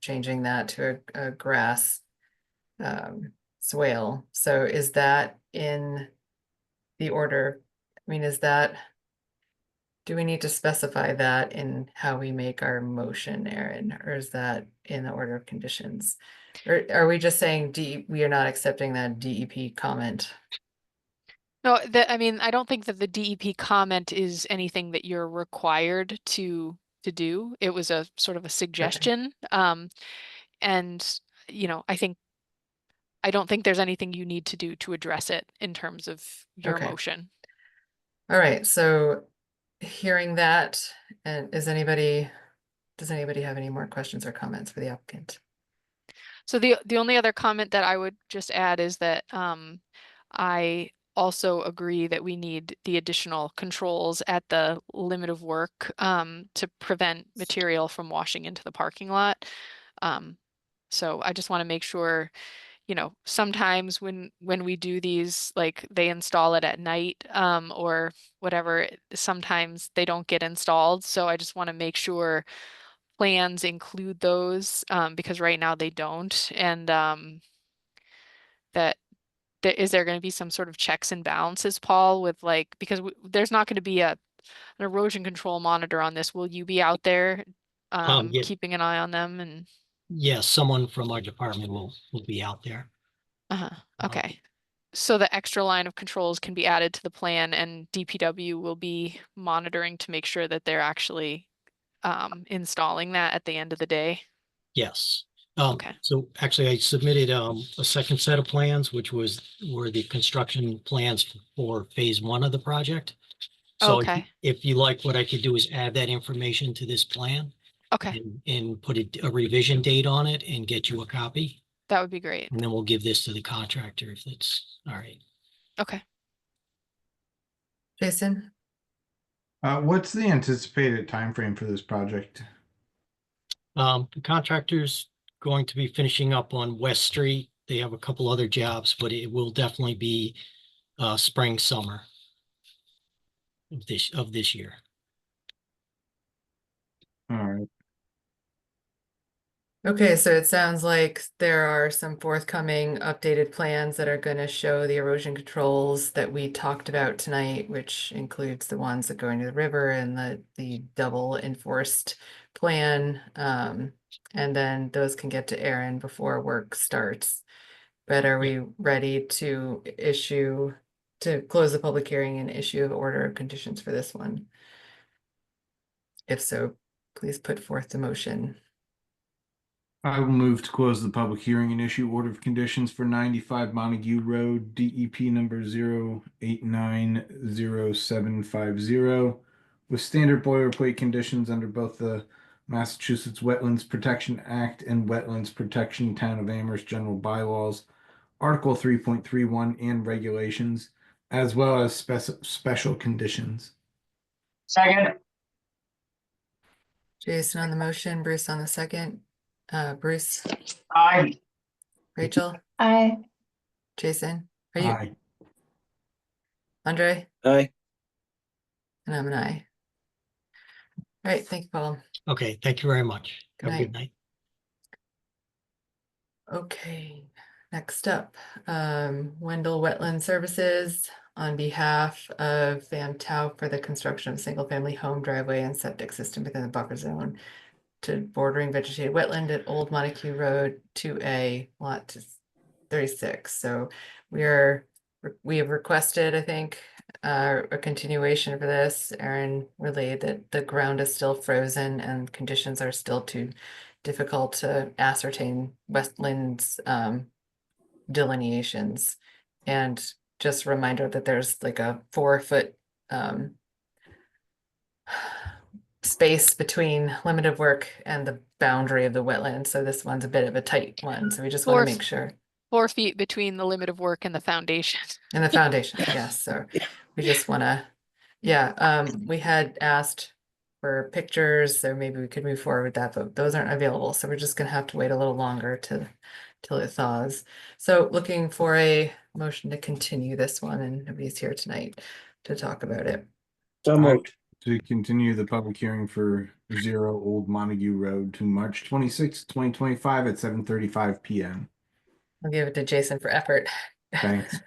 Speaker 1: changing that to a grass swale. So is that in the order? I mean, do we need to specify that in how we make our motion, Erin, or is that in the order of conditions? Or are we just saying we are not accepting that DEP comment?
Speaker 3: No, I mean, I don't think that the DEP comment is anything that you're required to do. It was a sort of a suggestion. And, you know, I don't think there's anything you need to do to address it in terms of your
Speaker 1: Okay.
Speaker 3: motion.
Speaker 1: All right, so hearing that, and does anybody have any more questions or comments for the applicant?
Speaker 3: So the only other comment that I would just add is that I also agree that we need the additional controls at the limit of work to prevent material from washing into the parking lot. So I just want to make sure, you know, sometimes when we do these, like they install it at night or whatever, sometimes they don't get installed. So I just want to make sure plans include those because right now they don't. And is there going to be some sort of checks and balances, Paul, with like, because there's not going to be an erosion control monitor on this. Will you be out there
Speaker 7: Yeah.
Speaker 3: keeping an eye on them? And
Speaker 7: Yes, someone from our department will be out there.
Speaker 3: okay. So the extra line of controls can be added to the plan and DPW will be monitoring to make sure that they're actually installing that at the end of the day.
Speaker 7: Yes.
Speaker 3: Okay.
Speaker 7: So actually I submitted a second set of plans, which were the construction plans for phase 1 of the project. So
Speaker 3: Okay.
Speaker 7: if you like, what I could do is add that information to this plan
Speaker 3: Okay.
Speaker 7: and put a revision date on it and get you a copy.
Speaker 3: That would be great.
Speaker 7: And then we'll give this to the contractor if it's all right.
Speaker 3: Okay.
Speaker 1: Jason?
Speaker 8: What's the anticipated timeframe for this project?
Speaker 7: The contractor's going to be finishing up on West Street. They have a couple other jobs, but it will definitely be spring, summer of this year.
Speaker 8: All right.
Speaker 1: Okay, so it sounds like there are some forthcoming updated plans that are going to show the erosion controls that we talked about tonight, which includes the ones that go into the river and the double enforced plan. And then those can get to Erin before work starts. But are we ready to close the public hearing and issue an order of conditions for this one? If so, please put forth the motion.
Speaker 8: I will move to close the public hearing and issue order of conditions for 95 Montague Road, DEP number 0890750, with standard boilerplate conditions under both the Massachusetts Wetlands Protection Act and Wetlands Protection Town of Amherst General Bylaws, Article 3.31 and regulations, as well as special conditions.
Speaker 6: Second.
Speaker 1: Jason on the motion, Bruce on the second. Bruce,
Speaker 6: Aye.
Speaker 1: Rachel,
Speaker 2: Aye.
Speaker 1: Jason, are you,
Speaker 8: Aye.
Speaker 1: Andre?
Speaker 4: Aye.
Speaker 1: And I'm an aye. All right, thank you, Paul.
Speaker 7: Okay, thank you very much.
Speaker 1: Good
Speaker 7: Have a good night.
Speaker 1: Okay, next up, Wendell Wetland Services on behalf of Van Tau for the construction of a single-family home driveway and septic system within the buffer zone to bordering vegetated wetland at Old Montague Road 2A, lot 36. So we are we have requested, I think, a continuation for this. Aaron relayed that the ground is still frozen and conditions are still too difficult to ascertain wetlands delineations. And just a reminder that there's like a 4-foot space between limit of work and the boundary of the wetland. So this one's a bit of a tight one. So we just want to make sure.
Speaker 3: 4 feet between the limit of work and the foundation.
Speaker 1: And the foundation, yes. So we just want to, we had asked for pictures, so maybe we could move forward with that, but those aren't available. So we're just gonna have to wait a little longer till it thaws. So looking for a motion to continue this one, and nobody's here tonight to talk about it.
Speaker 4: So moved.
Speaker 8: To continue the public hearing for 0 Old Montague Road to March 26, 2025 at 7:35 PM.
Speaker 1: I'll give it to Jason for effort.
Speaker 8: Thanks.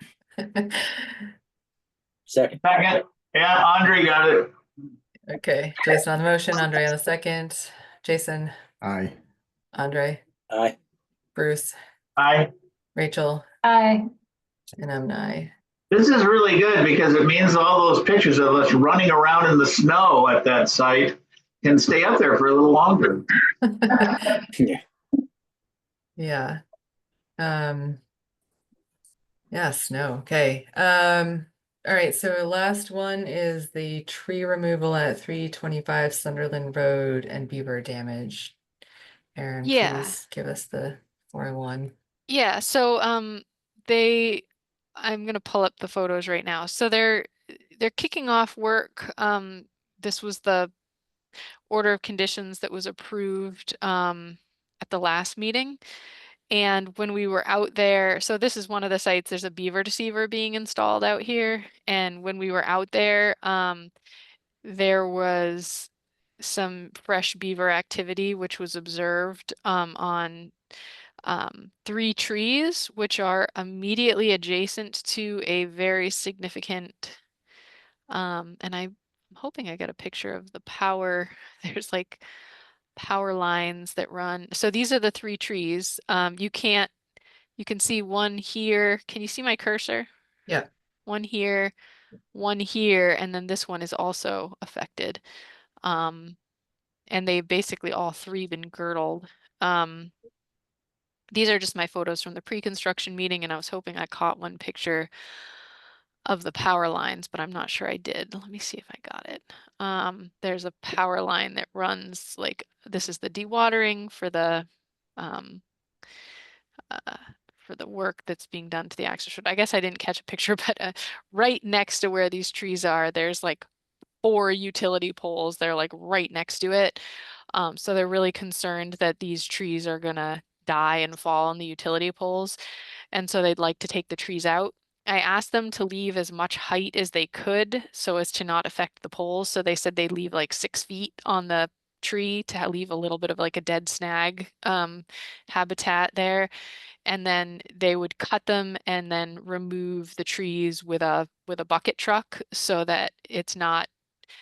Speaker 4: Second.
Speaker 6: Second, yeah, Andre got it.
Speaker 1: Okay, Jason on the motion, Andre on the second. Jason,
Speaker 8: Aye.
Speaker 1: Andre,
Speaker 4: Aye.
Speaker 1: Bruce,
Speaker 6: Aye.
Speaker 1: Rachel,
Speaker 2: Aye.
Speaker 1: and I'm an aye.
Speaker 6: This is really good because it means all those pictures of us running around in the snow at that site can stay up there for a little longer.
Speaker 4: Yeah.
Speaker 1: Yeah. Yes, no, okay. All right, so last one is the tree removal at 325 Sunderland Road and beaver damage. Aaron,
Speaker 3: Yeah.
Speaker 1: please give us the 401.
Speaker 3: Yeah, so I'm gonna pull up the photos right now. So they're kicking off work. This was the order of conditions that was approved at the last meeting. And when we were out there, so this is one of the sites, there's a beaver deceiver being installed out here. And when we were out there, there was some fresh beaver activity, which was observed on 3 trees, which are immediately adjacent to a very significant, and I'm hoping I got a picture of the power. There's like power lines that run. So these are the 3 trees. You can see one here. Can you see my cursor?
Speaker 1: Yeah.
Speaker 3: One here, and then this one is also affected. And they've basically all 3 been girdled. These are just my photos from the pre-construction meeting, and I was hoping I caught one picture of the power lines, but I'm not sure I did. Let me see if I got it. There's a power line that runs, like, this is the dewatering for the work that's being done to the access road. I guess I didn't catch a picture, but right next to where these trees are, there's like 4 utility poles. They're like right next to it. So they're really concerned that these trees are gonna die and fall on the utility poles. And so they'd like to take the trees out. I asked them to leave as much height as they could so as to not affect the poles. So they said they'd leave like 6 feet on the tree to leave a little bit of like a dead snag habitat there. And then they would cut them and then remove the trees with a bucket truck so that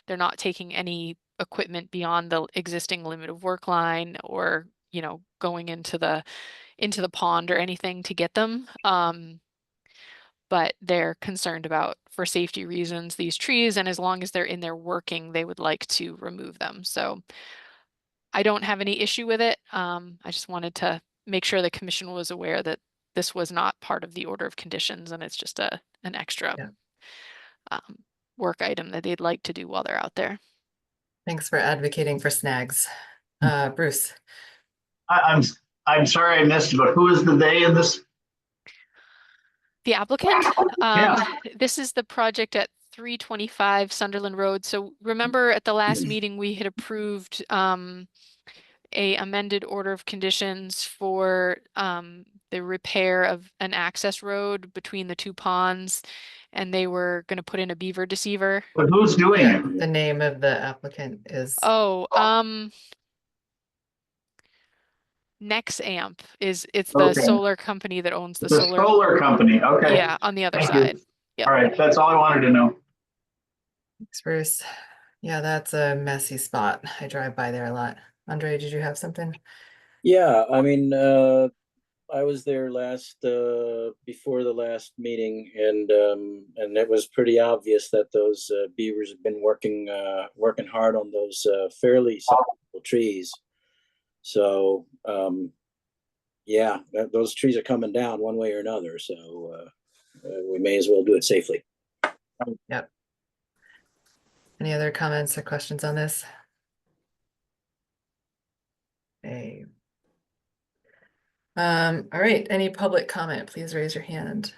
Speaker 3: they're not taking any equipment beyond the existing limit of work line or, going into the pond or anything to get them. But they're concerned about, for safety reasons, these trees, and as long as they're in there working, they would like to remove them. So I don't have any issue with it. I just wanted to make sure the commission was aware that this was not part of the order of conditions and it's just an extra work item that they'd like to do while they're out there.
Speaker 1: Thanks for advocating for snags. Bruce.
Speaker 6: I'm sorry I missed, but who is the they in this?
Speaker 3: The applicant,
Speaker 6: Yeah.
Speaker 3: this is the project at 325 Sunderland Road. So remember at the last meeting, we had approved a amended order of conditions for the repair of an access road between the 2 ponds, and they were going to put in a beaver deceiver.
Speaker 6: But who's doing it?
Speaker 1: The name of the applicant is.
Speaker 3: Nexamp it's the
Speaker 6: Okay.
Speaker 3: solar company that owns the
Speaker 6: The solar company, okay.
Speaker 3: Yeah, on the other
Speaker 6: Thank you.
Speaker 3: side. Yep.
Speaker 6: All right, that's all I wanted to know.
Speaker 1: Thanks, Bruce. Yeah, that's a messy spot. I drive by there a lot. Andre, did you have something?
Speaker 4: Yeah, I mean, I was there last, before the last meeting, and it was pretty obvious that those beavers have been working hard on those fairly sizable trees. So, yeah, those trees are coming down one way or another, so we may as well do it safely.
Speaker 1: Yep. Any other comments or questions on this? Okay. All right, any public comment, please raise your hand.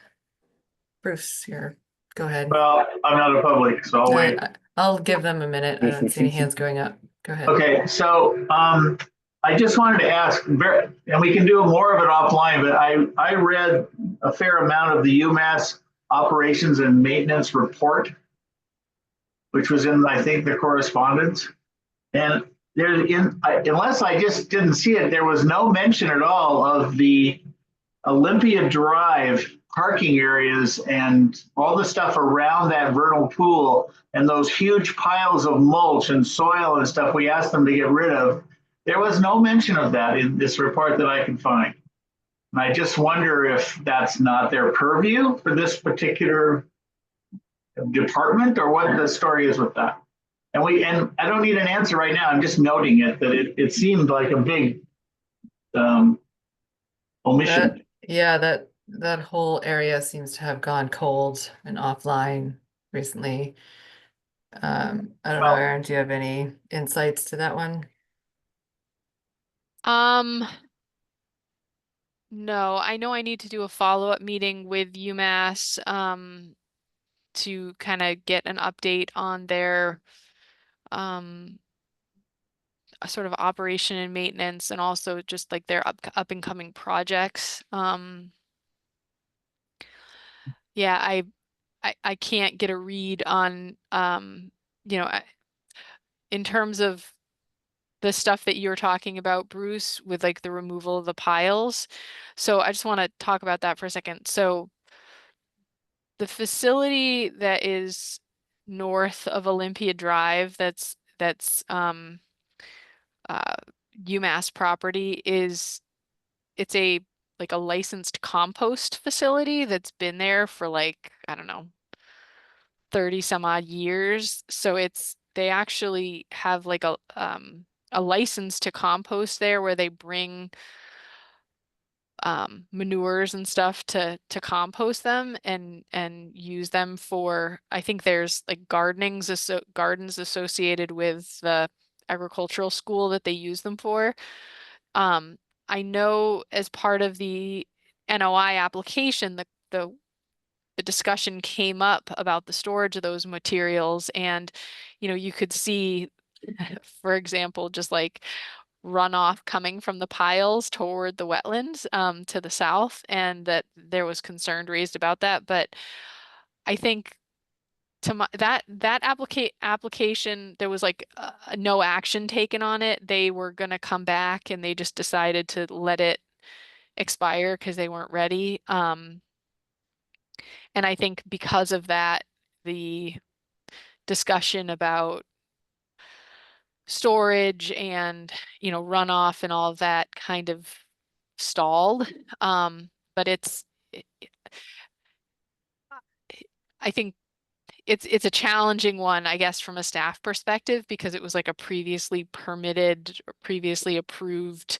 Speaker 1: Bruce, go ahead.
Speaker 6: Well, I'm not a public, so I'll wait.
Speaker 1: I'll give them a minute. I don't see any hands going up. Go ahead.
Speaker 6: Okay, so I just wanted to ask, and we can do more of it offline, but I read a fair amount of the UMass operations and maintenance report, which was in, I think, the correspondence. And unless I just didn't see it, there was no mention at all of the Olympia Drive parking areas and all the stuff around that vernal pool and those huge piles of mulch and soil and stuff we asked them to get rid of. There was no mention of that in this report that I can find. And I just wonder if that's not their purview for this particular department, or what the story is with that. And I don't need an answer right now. I'm just noting it, that it seemed like a big omission.
Speaker 1: That whole area seems to have gone cold and offline recently. I don't know, Aaron, do you have any insights to that one?
Speaker 3: No, I know I need to do a follow-up meeting with UMass to kind of get an update on their sort of operation and maintenance, and also just like their up and coming projects. Yeah, I can't get a read on in terms of the stuff that you're talking about, Bruce, with like the removal of the piles. So I just want to talk about that for a second. So the facility that is north of Olympia Drive, that's UMass property, it's a licensed compost facility that's been there for like, I don't know, 30 some odd years. So they actually have like a license to compost there, where they bring manures and stuff to compost them and use them for, I think there's like gardens associated with the agricultural school that they use them for. I know as part of the NOI application, the discussion came up about the storage of those materials, and you could see, for example, just like runoff coming from the piles toward the wetlands to the south, and that there was concern raised about that. But I think that application, there was like no action taken on it. They were going to come back, and they just decided to let it expire because they weren't ready. And I think because of that, the discussion about storage and runoff and all of that kind of stalled. But I think it's a challenging one, I guess, from a staff perspective, because it was like a previously permitted or previously approved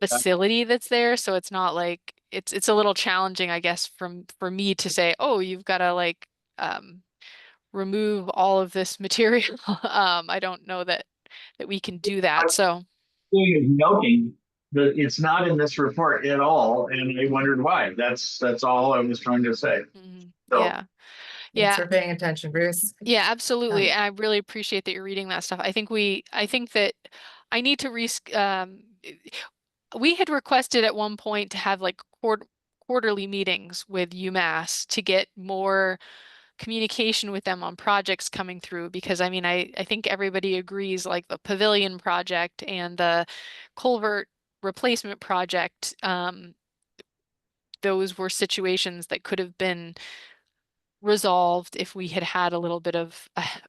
Speaker 3: facility that's there. So it's not like it's a little challenging, I guess, for me to say, oh, you've got to like remove all of this material. I don't know that we can do that. So
Speaker 6: Noting that it's not in this report at all, and I wondered why. That's all I was trying to say. So,
Speaker 3: yeah.
Speaker 1: Thanks for paying attention, Bruce.
Speaker 3: Yeah, absolutely. I really appreciate that you're reading that stuff. I think that I need to we had requested at one point to have like quarterly meetings with UMass to get more communication with them on projects coming through, because I mean, I think everybody agrees, like the pavilion project and the culvert replacement project, those were situations that could have been resolved if we had had a little bit of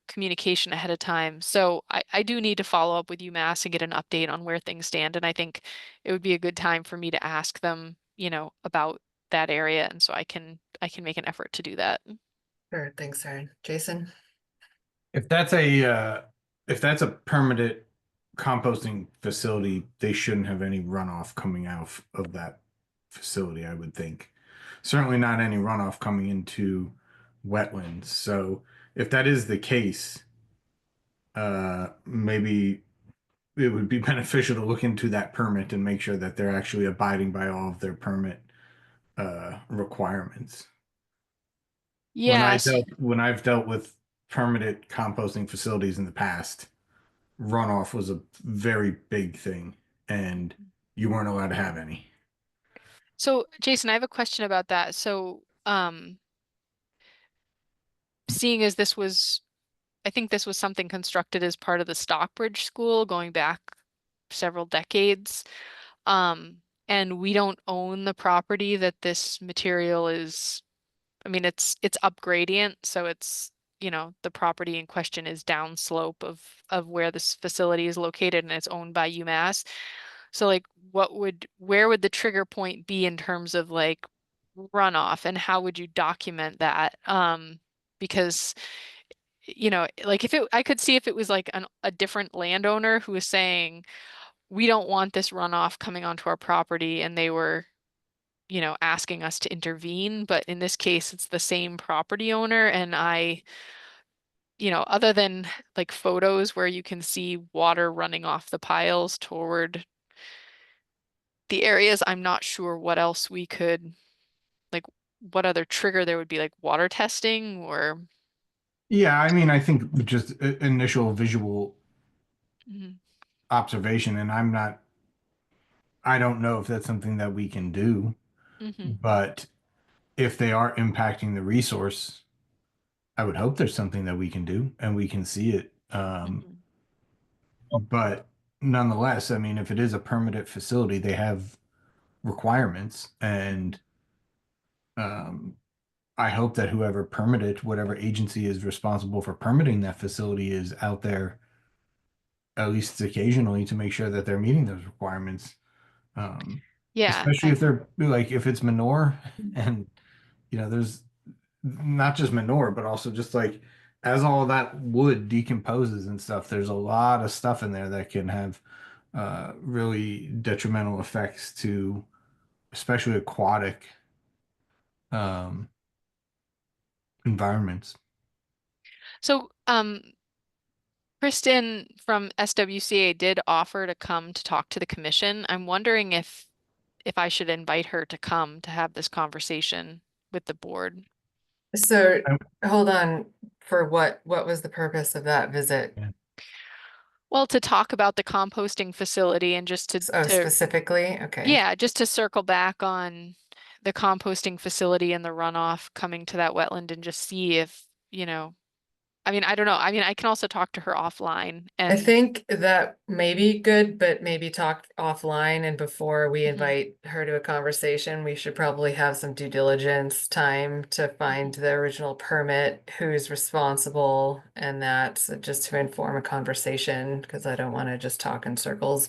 Speaker 3: communication ahead of time. So I do need to follow up with UMass and get an update on where things stand. And I think it would be a good time for me to ask them, about that area. And so I can make an effort to do that.
Speaker 1: Sure, thanks, Erin. Jason?
Speaker 8: If that's a permanent composting facility, they shouldn't have any runoff coming out of that facility, I would think. Certainly not any runoff coming into wetlands. So if that is the case, maybe it would be beneficial to look into that permit and make sure that they're actually abiding by all of their permit requirements.
Speaker 3: Yes.
Speaker 8: When I've dealt with permitted composting facilities in the past, runoff was a very big thing, and you weren't allowed to have any.
Speaker 3: So Jason, I have a question about that. So, seeing as I think this was something constructed as part of the Stockbridge School going back several decades. And we don't own the property that this material is, I mean, it's up gradient, so it's, the property in question is downslope of where this facility is located, and it's owned by UMass. So like where would the trigger point be in terms of like runoff, and how would you document that? Because like I could see if it was like a different landowner who was saying, we don't want this runoff coming onto our property, and they were, asking us to intervene. But in this case, it's the same property owner, and other than like photos where you can see water running off the piles toward the areas, I'm not sure what else we could, like, what other trigger there would be, like water testing or.
Speaker 8: Yeah, I mean, I think just initial visual
Speaker 3: Mhm.
Speaker 8: observation, and I don't know if that's something that we can do,
Speaker 3: Mhm.
Speaker 8: but if they are impacting the resource, I would hope there's something that we can do and we can see it.
Speaker 3: Mhm.
Speaker 8: But nonetheless, I mean, if it is a permitted facility, they have requirements, and I hope that whoever permitted, whatever agency is responsible for permitting that facility, is out there at least occasionally to make sure that they're meeting those requirements.
Speaker 3: Yeah,
Speaker 8: Especially if they're like, if it's manure, and there's not just manure, but also just like as all that wood decomposes and stuff, there's a lot of stuff in there that can have really detrimental effects to especially aquatic um, environments.
Speaker 3: So, Kristen from SWCA did offer to come to talk to the commission. I'm wondering if I should invite her to come to have this conversation with the board.
Speaker 1: So, hold on, for what was the purpose of that visit?
Speaker 3: Well, to talk about the composting facility and just
Speaker 1: Oh,
Speaker 3: to
Speaker 1: specifically? Okay.
Speaker 3: yeah, just to circle back on the composting facility and the runoff coming to that wetland, and just see if, I mean, I don't know. I mean, I can also talk to her offline
Speaker 1: I
Speaker 3: and.
Speaker 1: think that may be good, but maybe talk offline, and before we
Speaker 3: Mhm.
Speaker 1: invite her to a conversation, we should probably have some due diligence time to find the original permit, who's responsible, and that's just to inform a conversation, because I don't want to just talk in circles.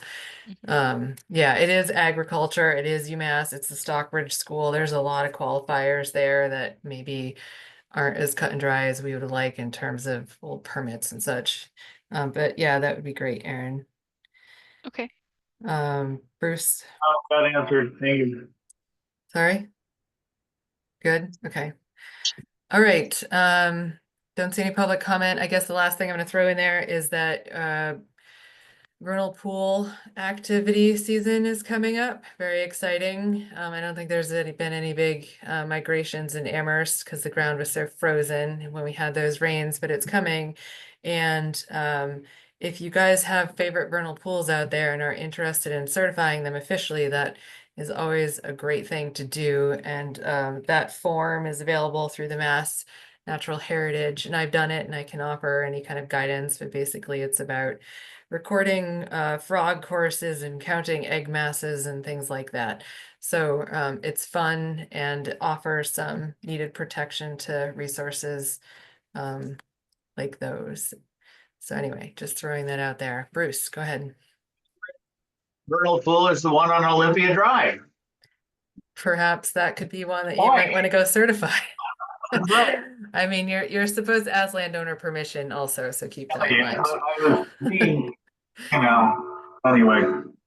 Speaker 1: Yeah, it is agriculture, it is UMass, it's the Stockbridge School. There's a lot of qualifiers there that maybe aren't as cut and dry as we would like in terms of old permits and such. But yeah, that would be great, Aaron.
Speaker 3: Okay.
Speaker 1: Bruce,
Speaker 6: Oh, that answered. Thank you.
Speaker 1: sorry? Good, okay. All right, don't see any public comment. I guess the last thing I'm gonna throw in there is that vernal pool activity season is coming up. Very exciting. I don't think there's been any big migrations in Amherst because the ground was so frozen when we had those rains, but it's coming. And if you guys have favorite vernal pools out there and are interested in certifying them officially, that is always a great thing to do. And that form is available through the Mass Natural Heritage, and I've done it, and I can offer any kind of guidance, but basically it's about recording frog courses and counting egg masses and things like that. So it's fun and offers some needed protection to resources like those. So anyway, just throwing that out there. Bruce, go ahead.
Speaker 6: Vernal pool is the one on Olympia Drive.
Speaker 1: perhaps that could be one that you might want to go certify.
Speaker 6: Right.
Speaker 1: I mean, you're supposed to ask landowner permission also, so keep that in
Speaker 6: Yeah,
Speaker 1: mind.
Speaker 6: I was being, anyway.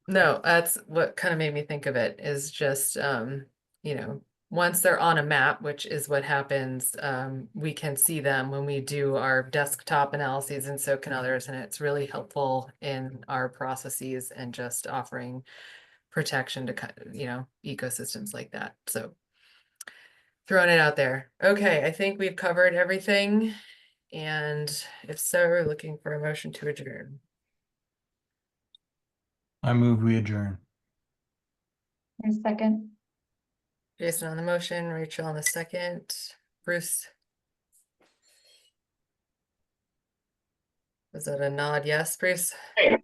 Speaker 1: No, that's what kind of made me think of it is just, once they're on a map, which is what happens, we can see them when we do our desktop analyses, and so can others, and it's really helpful in our processes and just offering protection to, ecosystems like that. So throwing it out there. Okay, I think we've covered everything. And if so, we're looking for a motion to adjourn.
Speaker 9: I move we adjourn.
Speaker 2: There's a second.
Speaker 1: Jason on the motion, Rachel on the second, Bruce. Was that a nod? Yes, Bruce?
Speaker 6: Hey.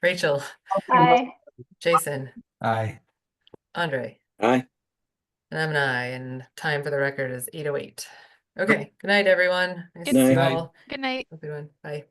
Speaker 1: Rachel,
Speaker 2: Hi.
Speaker 1: Jason,
Speaker 9: Aye.
Speaker 1: Andre,
Speaker 4: Aye.
Speaker 1: and I'm an aye, and time for the record is 8:08. Okay, good night, everyone. Nice
Speaker 3: Good
Speaker 1: to see you
Speaker 4: night.
Speaker 1: all.
Speaker 3: Good night.
Speaker 1: Have a good one. Bye.